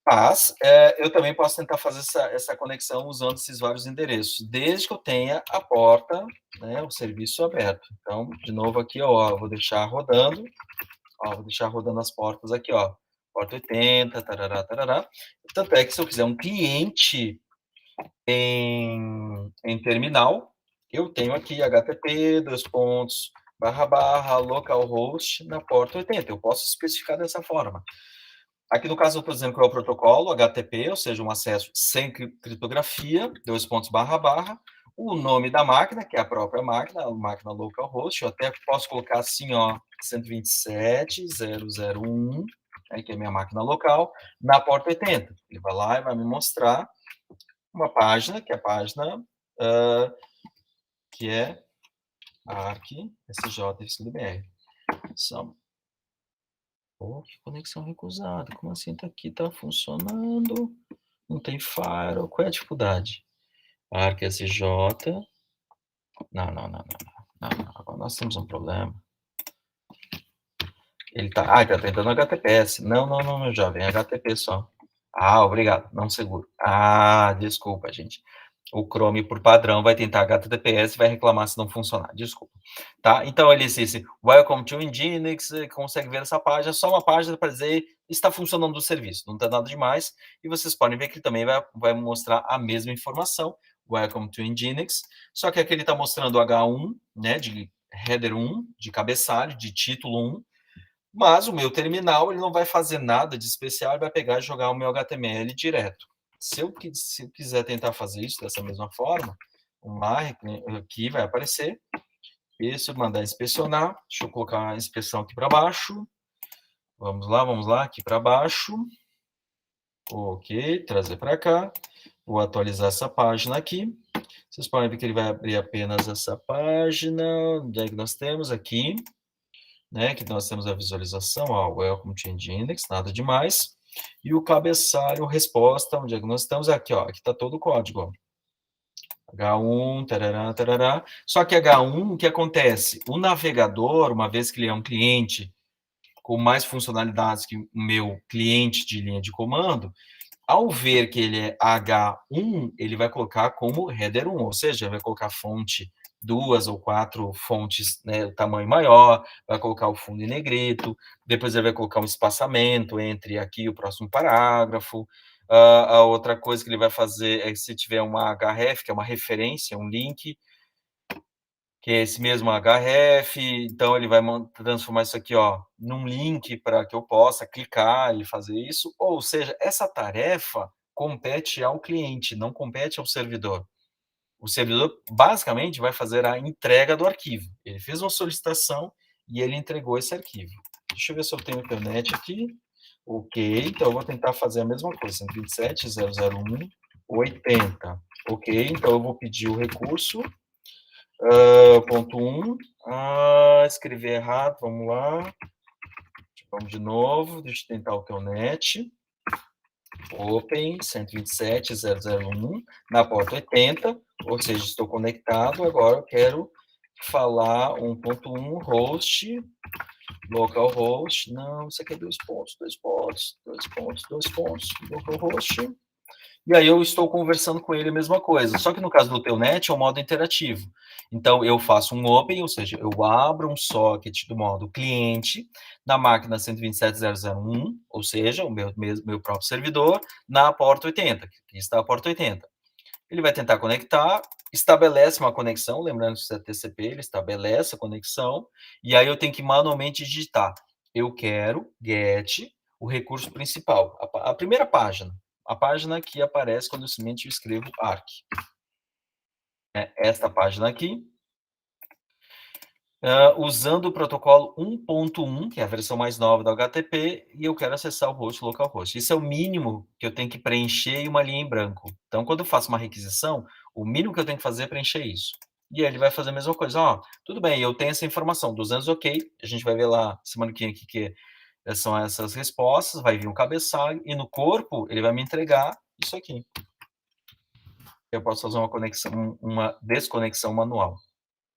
Mas eu também posso tentar fazer essa conexão usando esses vários endereços, desde que eu tenha a porta, né, o serviço aberto. Então, de novo aqui, ó, vou deixar rodando, ó, vou deixar rodando as portas aqui, ó, porta 80, tarará, tarará. Tanto é que se eu quiser um cliente em terminal, eu tenho aqui HTTP, localhost na porta 80. Eu posso especificar dessa forma. Aqui no caso, por exemplo, é o protocolo HTTP, ou seja, um acesso sem criptografia, o nome da máquina, que é a própria máquina, a máquina localhost. Eu até posso colocar assim, ó, 127.0.0.1, né, que é a minha máquina local, na porta 80. Ele vai lá e vai me mostrar uma página, que é a página que é arc.sj.br. Pô, que conexão recusada. Como assim tá aqui? Tá funcionando. Não tem firewall. Qual é a dificuldade? Arc.sj. Não. Agora nós temos um problema. Ele tá. Ah, tá tentando HTTPS. Não, jovem. HTTP só. Ah, obrigado. Não seguro. Ah, desculpa, gente. O Chrome, por padrão, vai tentar HTTPS e vai reclamar se não funcionar. Desculpa. Tá? Então, ele disse, welcome to Nginx, consegue ver essa página, só uma página para dizer está funcionando o serviço, não está nada demais. E vocês podem ver que ele também vai mostrar a mesma informação, welcome to Nginx, só que aqui ele está mostrando H1, né, de header 1, de cabeçalho, de título 1, mas o meu terminal ele não vai fazer nada de especial, ele vai pegar e jogar o meu HTML direto. Se eu quiser tentar fazer isso dessa mesma forma, o MAR aqui vai aparecer. E se eu mandar inspecionar, deixa eu colocar a inspeção aqui para baixo. Vamos lá, aqui para baixo. Ok, trazer para cá. Vou atualizar essa página aqui. Vocês podem ver que ele vai abrir apenas essa página. Onde é que nós temos aqui? Né, que nós temos a visualização, ó, welcome to Nginx, nada demais. E o cabeçalho, resposta, onde é que nós estamos? Aqui, ó, aqui está todo o código, ó. H1, tarará, tarará. Só que H1, o que acontece? O navegador, uma vez que ele é um cliente com mais funcionalidades que o meu cliente de linha de comando, ao ver que ele é H1, ele vai colocar como header 1, ou seja, vai colocar fonte 2 ou 4 fontes, né, tamanho maior, vai colocar o fundo em negrito, depois ele vai colocar um espaçamento entre aqui e o próximo parágrafo. A outra coisa que ele vai fazer é que se tiver uma href, que é uma referência, um link, que é esse mesmo href, então ele vai transformar isso aqui, ó, num link para que eu possa clicar e fazer isso, ou seja, essa tarefa compete ao cliente, não compete ao servidor. O servidor, basicamente, vai fazer a entrega do arquivo. Ele fez uma solicitação e ele entregou esse arquivo. Deixa eu ver se eu tenho internet aqui. Ok, então eu vou tentar fazer a mesma coisa, 127.0.0.1.80. Ok, então eu vou pedir o recurso. Ponto 1. Escrevi errado, vamos lá. Vamos de novo, deixa eu tentar o telnet. Open 127.0.0.1 na porta 80, ou seja, estou conectado, agora eu quero falar 1.1 host, localhost, não, isso aqui é dois pontos, localhost, e aí eu estou conversando com ele a mesma coisa, só que no caso do telnet é um modo interativo, então eu faço um open, ou seja, eu abro um socket do modo cliente na máquina 127.0.0.1, ou seja, o meu próprio servidor, na porta 80, que está a porta 80. Ele vai tentar conectar, estabelece uma conexão, lembrando que isso é TCP, ele estabelece a conexão, e aí eu tenho que manualmente digitar, eu quero get o recurso principal, a primeira página, a página que aparece quando eu simplesmente escrevo arc. Esta página aqui, usando o protocolo 1.1, que é a versão mais nova do HTTP, e eu quero acessar o host localhost. Isso é o mínimo que eu tenho que preencher em uma linha em branco. Então, quando eu faço uma requisição, o mínimo que eu tenho que fazer é preencher isso. E aí ele vai fazer a mesma coisa. Ó, tudo bem, eu tenho essa informação, 200 ok, a gente vai ver lá semana que vem aqui que são essas respostas, vai vir um cabeçalho, e no corpo ele vai me entregar isso aqui. Eu posso fazer uma desconexão manual.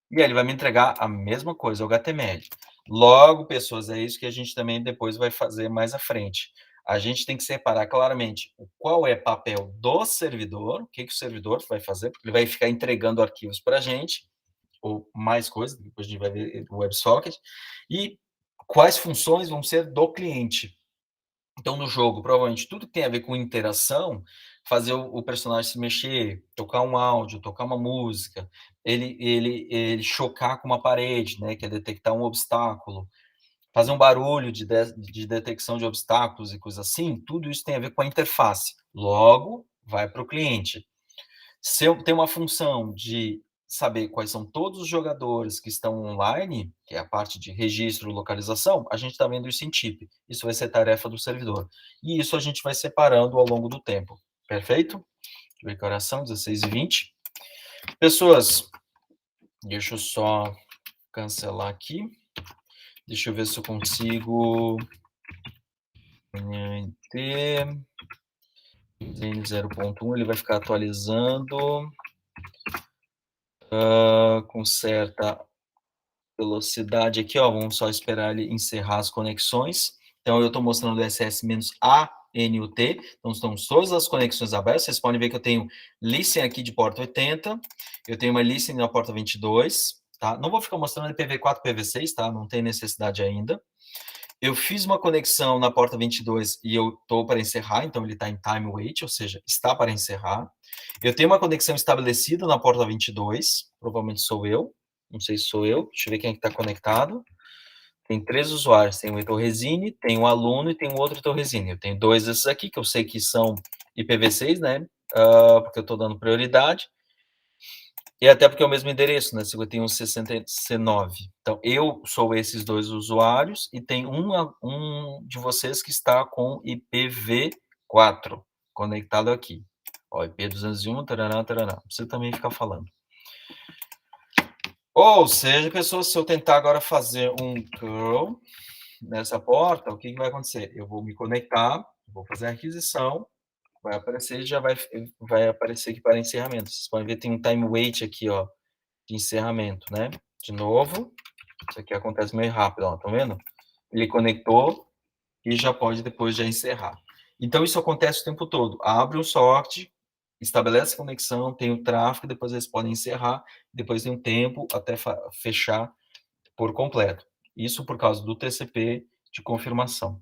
E aí ele vai me entregar a mesma coisa, o HTML. Logo, pessoas, é isso que a gente também depois vai fazer mais à frente. a gente tem que separar claramente qual é o papel do servidor, o que o servidor vai fazer, porque ele vai ficar entregando arquivos para a gente, ou mais coisas, depois a gente vai ver o WebSocket, e quais funções vão ser do cliente. Então, no jogo, provavelmente, tudo que tem a ver com interação, fazer o personagem se mexer, tocar um áudio, tocar uma música, ele chocar com uma parede, né, que é detectar um obstáculo, fazer um barulho de detecção de obstáculos e coisas assim, tudo isso tem a ver com a interface. Logo, vai para o cliente. Se eu tenho uma função de saber quais são todos os jogadores que estão online, que é a parte de registro e localização, a gente está vendo isso em TIP. Isso vai ser tarefa do servidor. E isso a gente vai separando ao longo do tempo. Perfeito? Deixa eu ver que horas são, 16h20. Pessoas, deixa eu só cancelar aqui. Deixa eu ver se eu consigo... NT 0.1, ele vai ficar atualizando com certa velocidade aqui, ó, vamos só esperar ele encerrar as conexões. Então, eu estou mostrando o SS-ANUT, então estão todas as conexões abertas, vocês podem ver que eu tenho listen aqui de porta 80, eu tenho uma listen na porta 22, tá? Não vou ficar mostrando IPv4 e IPv6, tá? Não tem necessidade ainda. Eu fiz uma conexão na porta 22 e eu estou para encerrar, então ele está em time wait, ou seja, está para encerrar. Eu tenho uma conexão estabelecida na porta 22, provavelmente sou eu, não sei se sou eu, deixa eu ver quem está conectado. Tem 3 usuários, tem o Heitor Resine, tem um aluno e tem um outro Heitor Resine. Eu tenho 2 desses aqui, que eu sei que são IPv6, né, porque eu estou dando prioridade. E até porque é o mesmo endereço, né? 5169. Então, eu sou esses 2 usuários e tem um de vocês que está com IPv4 conectado aqui. Ó, IP201, tarará, tarará. Não precisa também ficar falando. Ou seja, pessoas, se eu tentar agora fazer um curl nessa porta, o que vai acontecer? Eu vou me conectar, vou fazer a aquisição, vai aparecer, já vai aparecer aqui para encerramento. Vocês podem ver, tem um time wait aqui, ó, de encerramento, né? De novo, isso aqui acontece meio rápido, ó, tá vendo? Ele conectou e já pode depois já encerrar. Então, isso acontece o tempo todo. Abre o socket, estabelece a conexão, tem o tráfego, depois eles podem encerrar, depois tem um tempo até fechar por completo. Isso por causa do TCP de confirmação.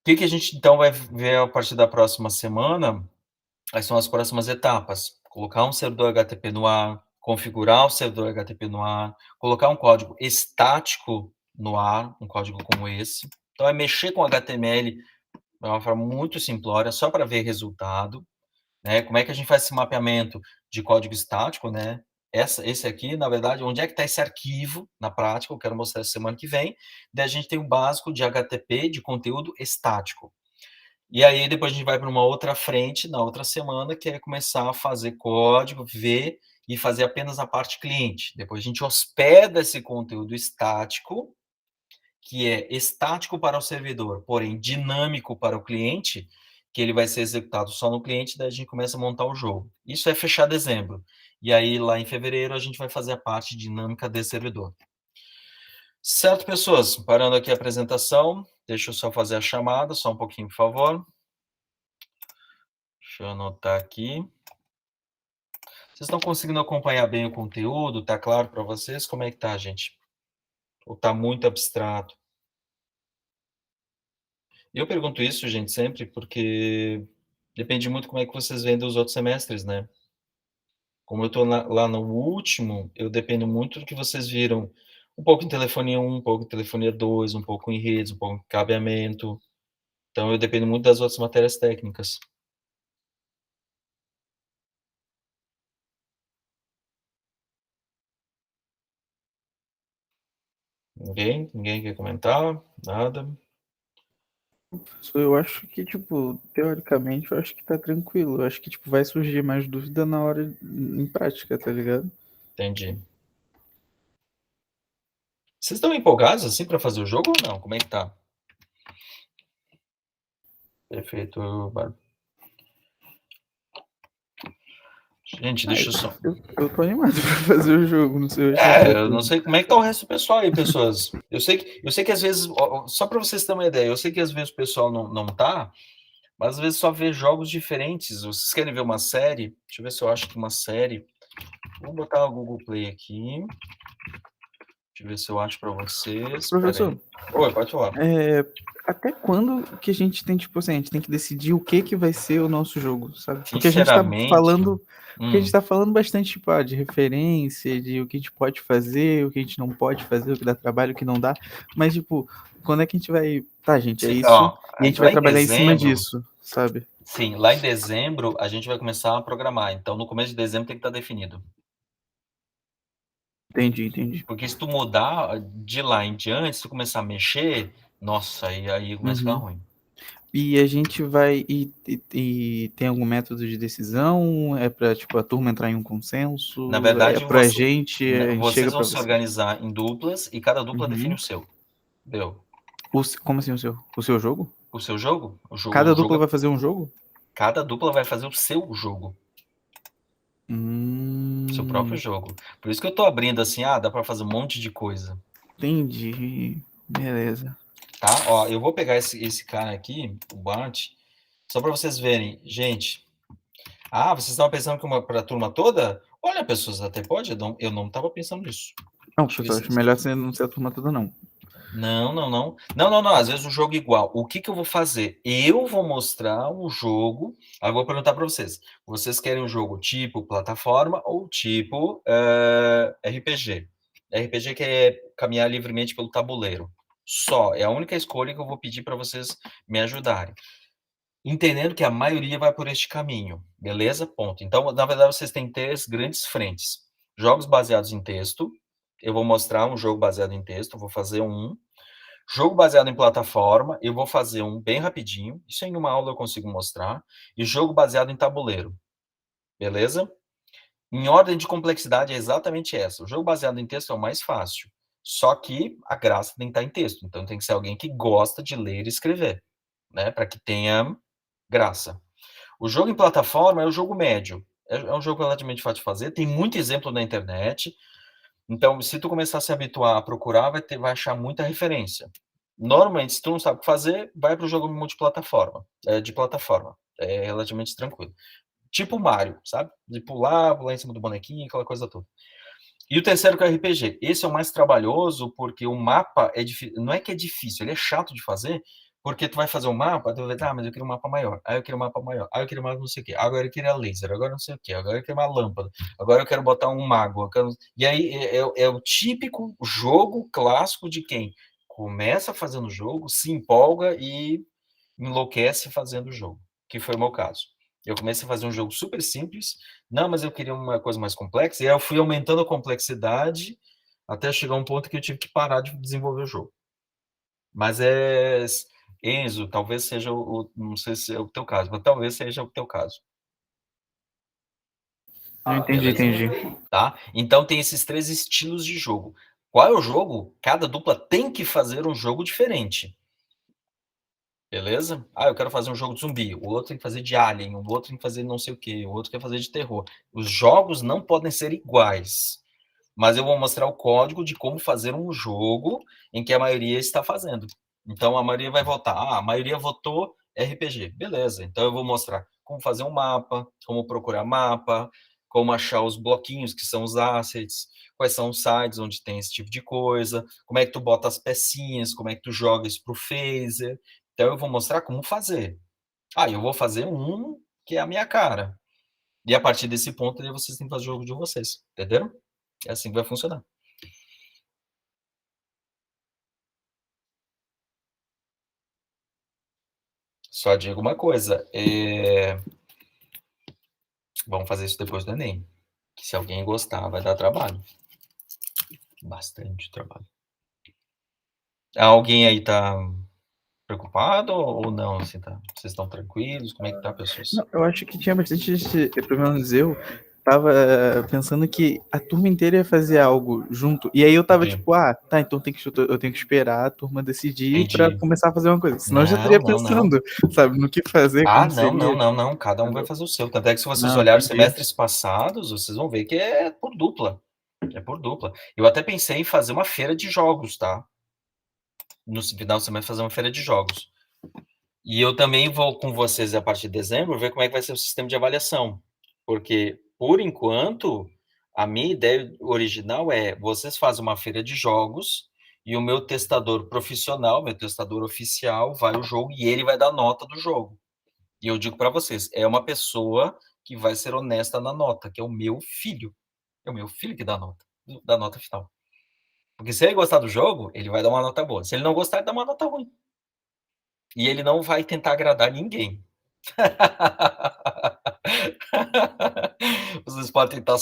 O que a gente, então, vai ver a partir da próxima semana? Quais são as próximas etapas? Colocar um servidor HTTP no ar, configurar o servidor HTTP no ar, colocar um código estático no ar, um código como esse. Então, é mexer com HTML de uma forma muito simplória, só para ver resultado. Né? Como é que a gente faz esse mapeamento de código estático? Né? Esse aqui, na verdade, onde é que está esse arquivo na prática? Eu quero mostrar essa semana que vem. Daí a gente tem o básico de HTTP de conteúdo estático. E aí depois a gente vai para uma outra frente, na outra semana, que é começar a fazer código, ver e fazer apenas a parte cliente. Depois a gente hospeda esse conteúdo estático, que é estático para o servidor, porém dinâmico para o cliente, que ele vai ser executado só no cliente, daí a gente começa a montar o jogo. Isso é fechar dezembro. E aí, lá em fevereiro, a gente vai fazer a parte dinâmica desse servidor. Certo, pessoas? Parando aqui a apresentação, deixa eu só fazer a chamada, só um pouquinho, por favor. Deixa eu anotar aqui. Vocês estão conseguindo acompanhar bem o conteúdo? Tá claro para vocês? Como é que tá, gente? Ou tá muito abstrato? Eu pergunto isso, gente, sempre, porque depende muito como é que vocês veem dos outros semestres, né? Como eu estou lá no último, eu dependo muito do que vocês viram. Um pouco em telefonia 1, um pouco em telefonia 2, um pouco em redes, um pouco em cabeamento. Então, eu dependo muito das outras matérias técnicas. Ninguém quer comentar? Nada? Eu acho que, tipo, teoricamente, eu acho que tá tranquilo. Eu acho que, tipo, vai surgir mais dúvida na hora em prática, tá ligado? Entendi. Vocês estão empolgados, assim, para fazer o jogo ou não? Como é que tá? Perfeito, Bárbara. Gente, deixa eu só... Eu tô animado pra fazer o jogo, não sei. Eu não sei como é que tá o resto do pessoal aí, pessoas. Eu sei que às vezes, só para vocês terem uma ideia, eu sei que às vezes o pessoal não tá, mas às vezes só vê jogos diferentes. Vocês querem ver uma série? Deixa eu ver se eu acho que uma série. Vou botar o Google Play aqui. Deixa eu ver se eu acho para vocês. Professor, Oi, pode falar. até quando que a gente tem, tipo assim, a gente tem que decidir o que vai ser o nosso jogo, sabe? Porque Sinceramente, a gente tá falando bastante, tipo, de referência, de o que a gente pode fazer, o que a gente não pode fazer, o que dá trabalho, o que não dá. Mas, tipo, quando é que a gente vai. Tá, gente, é sim, isso. E a gente vai lá em trabalhar em cima dezembro, disso, sabe? sim, lá em dezembro a gente vai começar a programar. Então, no começo de dezembro tem que estar definido. Entendi. Porque se tu mudar de lá em diante, se tu começar a mexer, nossa, aí começa a ficar ruim. E a gente vai. E tem algum método de decisão? É pra, tipo, a turma entrar em um consenso? Na verdade, É pra gente, a gente vocês chega vão pra se você. organizar em duplas e cada dupla define o seu. Entendeu? Como assim o seu? O seu jogo? O seu jogo? Cada dupla vai fazer um jogo? Cada dupla vai fazer o seu jogo. Seu próprio jogo. Por isso que eu tô abrindo assim, dá pra fazer um monte de coisa. Entendi. Beleza. Tá? Ó, eu vou pegar esse cara aqui, o Bart, só pra vocês verem. Gente, vocês estavam pensando que pra turma toda? Olha, pessoas, até pode, eu não tava pensando nisso. Não, professor, acho melhor você não ser a turma toda, não. Não. Às vezes o jogo é igual. O que eu vou fazer? Eu vou mostrar um jogo. Aí eu vou perguntar para vocês. Vocês querem um jogo tipo plataforma ou tipo RPG? RPG que é caminhar livremente pelo tabuleiro. Só. É a única escolha que eu vou pedir para vocês me ajudarem. Entendendo que a maioria vai por este caminho. Beleza? Ponto. Então, na verdade, vocês têm 3 grandes frentes. Jogos baseados em texto. Eu vou mostrar um jogo baseado em texto. Vou fazer um. Jogo baseado em plataforma, eu vou fazer um bem rapidinho. Isso em uma aula eu consigo mostrar. E jogo baseado em tabuleiro. Beleza? Em ordem de complexidade é exatamente essa. O jogo baseado em texto é o mais fácil. Só que a graça tem que estar em texto. Então tem que ser alguém que gosta de ler e escrever, né? Para que tenha graça. O jogo em plataforma é o jogo médio. É um jogo relativamente fácil de fazer. Tem muito exemplo na internet. Então, se tu começar a se habituar a procurar, vai achar muita referência. Normalmente, se tu não sabe o que fazer, vai para o jogo multiplataforma, de plataforma. É relativamente tranquilo. Tipo Mario, sabe? De pular em cima do bonequinho, aquela coisa toda. E o terceiro que é o RPG. Esse é o mais trabalhoso, porque o mapa é difícil. Não é que é difícil, ele é chato de fazer, porque tu vai fazer um mapa, tu vai ver, mas eu queria um mapa maior. Aí eu queria um mapa maior. Aí eu queria um mapa não sei o quê. Agora eu queria laser, agora não sei o quê. Agora eu queria uma lâmpada. Agora eu quero botar um mago. E aí é o típico jogo clássico de quem começa fazendo o jogo, se empolga e enlouquece fazendo o jogo, que foi o meu caso. Eu comecei a fazer um jogo super simples, mas eu queria uma coisa mais complexa, e aí eu fui aumentando a complexidade até chegar a um ponto que eu tive que parar de desenvolver o jogo. Mas Enzo, talvez seja não sei se é o teu caso, mas talvez seja o teu caso. Entendi. Tá? Então tem esses 3 estilos de jogo. Qual é o jogo? Cada dupla tem que fazer um jogo diferente. Beleza? Eu quero fazer um jogo de zumbi, o outro tem que fazer de alien, o outro tem que fazer não sei o quê, o outro quer fazer de terror. Os jogos não podem ser iguais, mas eu vou mostrar o código de como fazer um jogo em que a maioria está fazendo. Então a maioria vai votar. A maioria votou RPG. Beleza. Então eu vou mostrar como fazer um mapa, como procurar mapa, como achar os bloquinhos que são os assets, quais são os sites onde tem esse tipo de coisa, como é que tu bota as pecinhas, como é que tu joga isso pro phaser. Então eu vou mostrar como fazer. Eu vou fazer um que é a minha cara. E a partir desse ponto aí vocês têm que fazer o jogo de vocês. Entenderam? É assim que vai funcionar. Só digo uma coisa. Vamos fazer isso depois do Enem. Que se alguém gostar, vai dar trabalho. Bastante trabalho. Alguém aí tá preocupado ou não? Assim, tá? Vocês estão tranquilos? Como é que tá, pessoas? Não, eu acho que tinha bastante gente, pelo menos eu, tava pensando que a turma inteira ia fazer algo junto. E aí eu tava Entendi. tipo, tá, então eu tenho que esperar a turma decidir pra Entendi. começar a fazer uma coisa. Senão eu já Não, estaria não, não. pensando, sabe, no que fazer, Ah, como não, não, seria. não, não. Cada um vai Entendeu? fazer o seu. Tanto é que se vocês Não, olharem entendi. semestres passados, vocês vão ver que é por dupla. É por dupla. Eu até pensei em fazer uma feira de jogos, tá? No final do semestre fazer uma feira de jogos. E eu também vou com vocês a partir de dezembro ver como é que vai ser o sistema de avaliação. Porque, por enquanto, a minha ideia original é vocês fazem uma feira de jogos e o meu testador profissional, meu testador oficial, vai ao jogo e ele vai dar nota do jogo. E eu digo para vocês, é uma pessoa que vai ser honesta na nota, que é o meu filho. É o meu filho que dá nota final. Porque se ele gostar do jogo, ele vai dar uma nota boa. Se ele não gostar, ele dá uma nota ruim. E ele não vai tentar agradar ninguém. Vocês podem tentar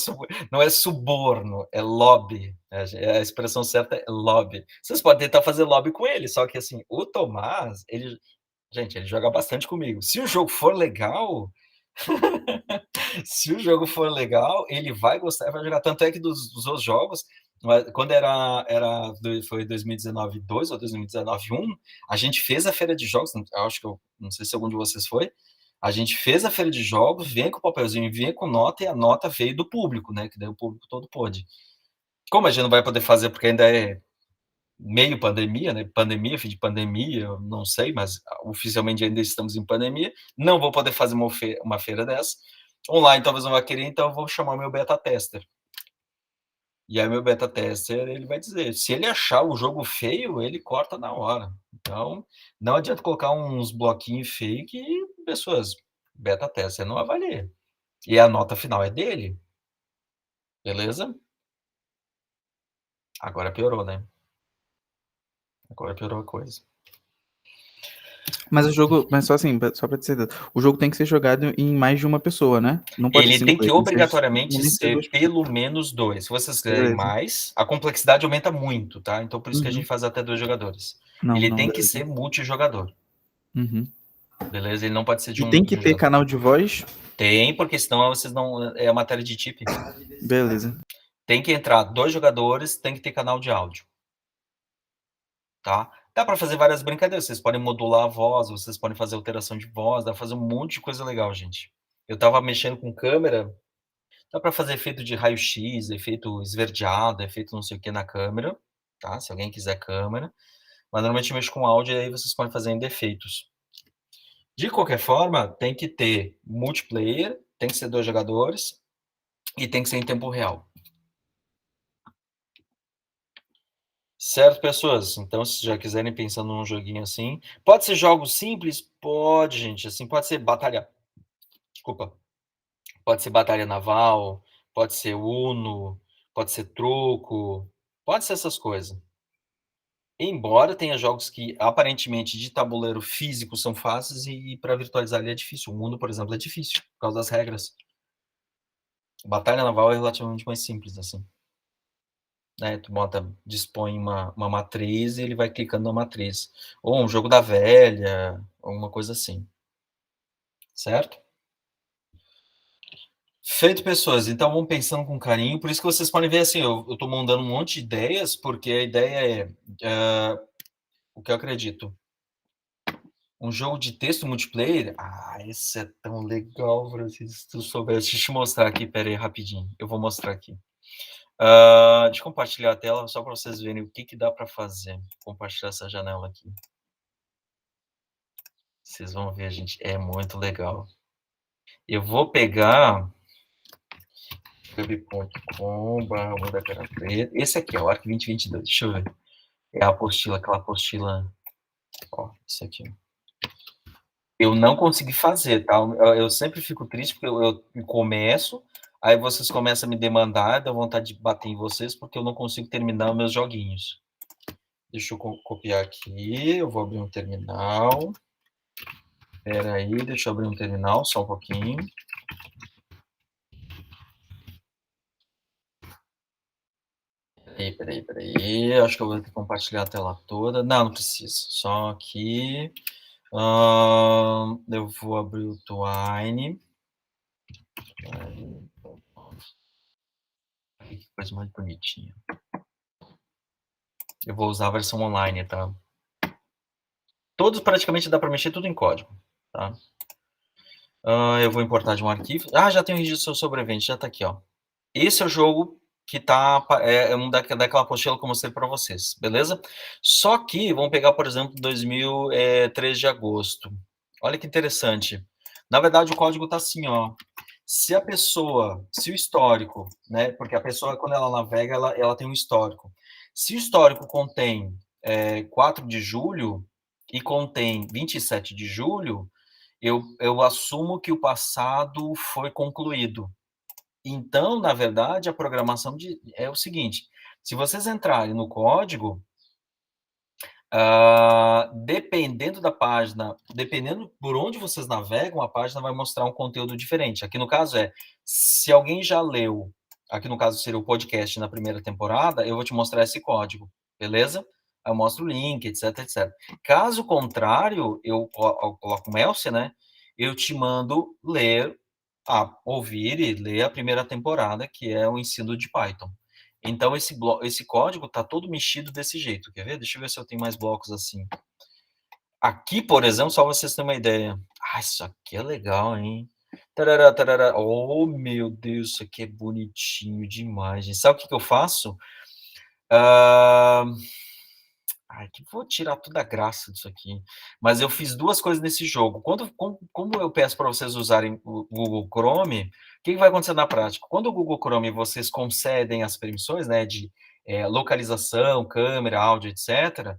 não é suborno, é lobby. A expressão certa é lobby. Vocês podem tentar fazer lobby com ele, só que assim, o Tomás, gente, ele joga bastante comigo. Se o jogo for legal, se o jogo for legal, ele vai gostar, vai jogar. Tanto é que dos outros jogos, quando foi 2019 2 ou 2019 1, a gente fez a feira de jogos, acho que não sei se algum de vocês foi, a gente fez a feira de jogos, vinha com o papelzinho, vinha com nota, e a nota veio do público, né? Que daí o público todo pôde. Como a gente não vai poder fazer, porque ainda é meio pandemia, né? Pandemia, fim de pandemia, eu não sei, mas oficialmente ainda estamos em pandemia. Não vou poder fazer uma feira dessa. Online talvez não vá querer, então eu vou chamar meu beta tester. E aí meu beta tester, ele vai dizer, se ele achar o jogo feio, ele corta na hora. Então, não adianta colocar uns bloquinhos fake e pessoas, beta tester não avalia. E a nota final é dele. Beleza? Agora piorou, né? Agora piorou a coisa. Mas o jogo, mas só assim, só pra dizer, o jogo tem que ser jogado em mais de uma pessoa, né? Não pode ser Ele tem single que player, tem que ser obrigatoriamente somente duas ser pessoas. pelo menos 2. Se vocês quiserem Beleza. mais, a complexidade aumenta muito, tá? Então por isso que a gente Uhum. faz até 2 jogadores. Não, Ele não, tem que beleza. ser multijogador, Uhum. beleza? Ele não pode ser de E um tem que ter jogador. canal de voz? Tem, porque senão vocês não. É a matéria de tip. Beleza. Tem que entrar 2 jogadores, tem que ter canal de áudio, tá? Dá para fazer várias brincadeiras. Vocês podem modular a voz, vocês podem fazer alteração de voz, dá para fazer um monte de coisa legal, gente. Eu tava mexendo com câmera, dá para fazer efeito de raio-x, efeito esverdeado, efeito não sei o que na câmera, tá? Se alguém quiser câmera. Mas normalmente eu mexo com áudio e aí vocês podem fazer ainda efeitos. De qualquer forma, tem que ter multiplayer, tem que ser 2 jogadores e tem que ser em tempo real. Certo, pessoas? Então, se já quiserem pensando num joguinho assim, pode ser jogos simples? Pode, gente. Assim, pode ser batalha. Desculpa. Pode ser batalha naval, pode ser Uno, pode ser truco, pode ser essas coisas. Embora tenha jogos que aparentemente de tabuleiro físico são fáceis e para virtualizar ele é difícil. O Uno, por exemplo, é difícil por causa das regras. Batalha naval é relativamente mais simples assim. Né? Tu dispõe uma matriz e ele vai clicando na matriz. Ou um jogo da velha, alguma coisa assim. Certo? Feito, pessoas. Então vamos pensando com carinho. Por isso que vocês podem ver assim, eu estou mandando um monte de ideias, porque a ideia é o que eu acredito. Um jogo de texto multiplayer? Ah, esse é tão legal, Francisco. Se tu soubesse. Deixa eu te mostrar aqui, pera aí, rapidinho. Eu vou mostrar aqui. Deixa eu compartilhar a tela só para vocês verem o que dá para fazer. Vou compartilhar essa janela aqui. Vocês vão ver, gente. É muito legal. Eu vou pegar web.com/. Esse aqui, ó, o Arc 2022. Deixa eu ver. É a apostila, aquela apostila. Ó, isso aqui. Eu não consegui fazer, tá? Eu sempre fico triste porque eu começo, aí vocês começam a me demandar, dá vontade de bater em vocês porque eu não consigo terminar os meus joguinhos. Deixa eu copiar aqui, eu vou abrir um terminal. Espera aí, deixa eu abrir um terminal, só um pouquinho. Peraí. Acho que eu vou ter que compartilhar a tela toda. Não preciso. Só aqui. Eu vou abrir o Twine. Que coisa mais bonitinha. Eu vou usar a versão online, tá? Todos praticamente dá para mexer tudo em código, tá? Eu vou importar de um arquivo. Já tem o registro sobre evento, já tá aqui, ó. Esse é o jogo que tá, daquela apostila que eu mostrei para vocês, beleza? Só que, vamos pegar, por exemplo, 3 de agosto. Olha que interessante. Na verdade, o código tá assim, ó. Se o histórico, né? Porque a pessoa, quando ela navega, ela tem um histórico. Se o histórico contém 4 de julho e contém 27 de julho, eu assumo que o passado foi concluído. Então, na verdade, a programação é o seguinte: se vocês entrarem no código, dependendo da página, dependendo por onde vocês navegam, a página vai mostrar um conteúdo diferente. Aqui no caso se alguém já leu, aqui no caso seria o podcast na primeira temporada, eu vou te mostrar esse código, beleza? Eu mostro o link, etc, etc. Caso contrário, eu coloco o Melce, né? Eu te mando ouvir e ler a primeira temporada, que é o ensino de Python. Então, esse código está todo mexido desse jeito. Quer ver? Deixa eu ver se eu tenho mais blocos assim. Aqui, por exemplo, só vocês terem uma ideia. Isso aqui é legal, hein? Tarará, tarará. Oh, meu Deus, isso aqui é bonitinho demais, gente. Sabe o que eu faço? Que vou tirar toda a graça disso aqui. Mas eu fiz 2 coisas nesse jogo. Como eu peço para vocês usarem o Google Chrome, o que vai acontecer na prática? Quando o Google Chrome vocês concedem as permissões, né, de localização, câmera, áudio, etc.,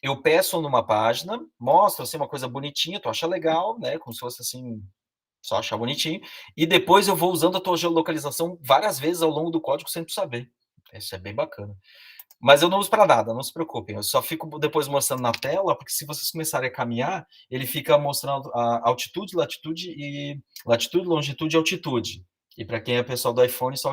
eu peço numa página, mostro assim uma coisa bonitinha, tu acha legal, né, como se fosse assim, só achar bonitinho, e depois eu vou usando a tua geolocalização várias vezes ao longo do código sem tu saber. Isso é bem bacana. Mas eu não uso para nada, não se preocupem. Eu só fico depois mostrando na tela, porque se vocês começarem a caminhar, ele fica mostrando a altitude, longitude e altitude. E para quem é pessoal do iPhone, só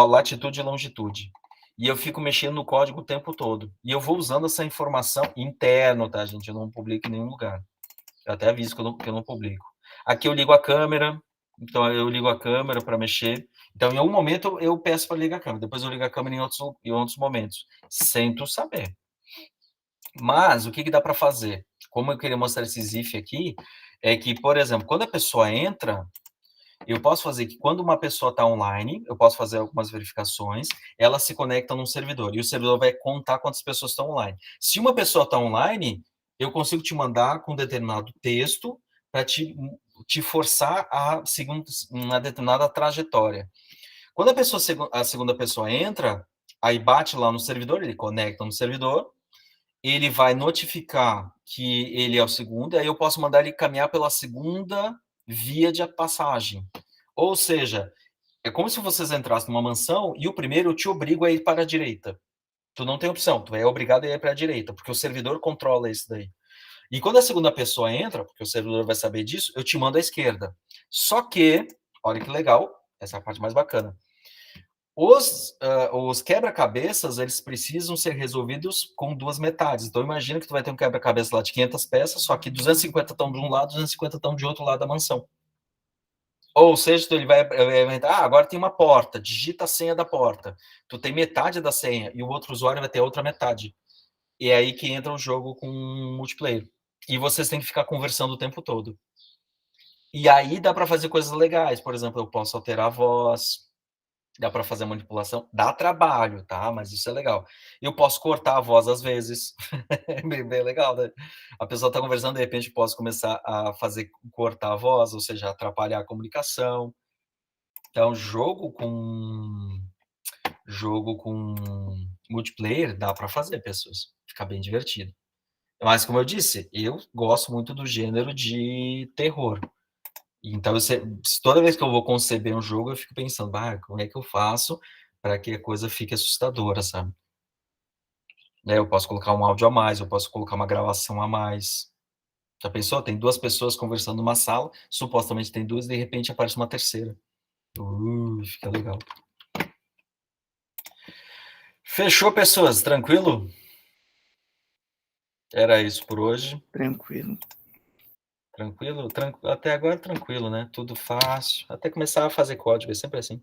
latitude e longitude. E eu fico mexendo no código o tempo todo. E eu vou usando essa informação interno, tá, gente? Eu não publico em nenhum lugar. Eu até aviso que eu não publico. Aqui eu ligo a câmera, então eu ligo a câmera para mexer. Então, em algum momento, eu peço para ligar a câmera. Depois eu ligo a câmera em outros momentos, sem tu saber. Mas, o que dá para fazer? Como eu queria mostrar esse ZIF aqui, é que, por exemplo, quando a pessoa entra, eu posso fazer que quando uma pessoa está online, eu posso fazer algumas verificações, ela se conecta num servidor, e o servidor vai contar quantas pessoas estão online. Se uma pessoa está online, eu consigo te mandar com determinado texto para te forçar a seguir uma determinada trajetória. Quando a segunda pessoa entra, aí bate lá no servidor, ele conecta no servidor, ele vai notificar que ele é o segundo, e aí eu posso mandar ele caminhar pela segunda via de passagem. Ou seja, é como se vocês entrassem numa mansão e o primeiro eu te obrigo a ir para a direita. Tu não tem opção, tu é obrigado a ir para a direita, porque o servidor controla isso daí. E quando a segunda pessoa entra, porque o servidor vai saber disso, eu te mando à esquerda. Só que, olha que legal, essa é a parte mais bacana. Os quebra-cabeças, eles precisam ser resolvidos com 2 metades. Então, imagina que tu vai ter um quebra-cabeça lá de 500 peças, só que 250 estão de um lado, 250 estão de outro lado da mansão. Ou seja, ele vai inventar, agora tem uma porta, digita a senha da porta. Tu tem metade da senha e o outro usuário vai ter a outra metade. E é aí que entra o jogo com multiplayer. E vocês têm que ficar conversando o tempo todo. E aí dá para fazer coisas legais. Por exemplo, eu posso alterar a voz, dá para fazer manipulação, dá trabalho, tá? Mas isso é legal. Eu posso cortar a voz às vezes, é bem legal, né? A pessoa está conversando, de repente posso começar a cortar a voz, ou seja, atrapalhar a comunicação. Então, jogo com multiplayer dá para fazer, pessoas. Fica bem divertido. Mas, como eu disse, eu gosto muito do gênero de terror. Então, toda vez que eu vou conceber um jogo, eu fico pensando, como é que eu faço para que a coisa fique assustadora, sabe? Eu posso colocar um áudio a mais, eu posso colocar uma gravação a mais. Já pensou? Tem 2 pessoas conversando numa sala, supostamente tem 2, e de repente aparece uma terceira. Fica legal. Fechou, pessoas? Tranquilo? Era isso por hoje. Tranquilo. Tranquilo? Até agora tranquilo, né? Tudo fácil. Até começar a fazer código, é sempre assim.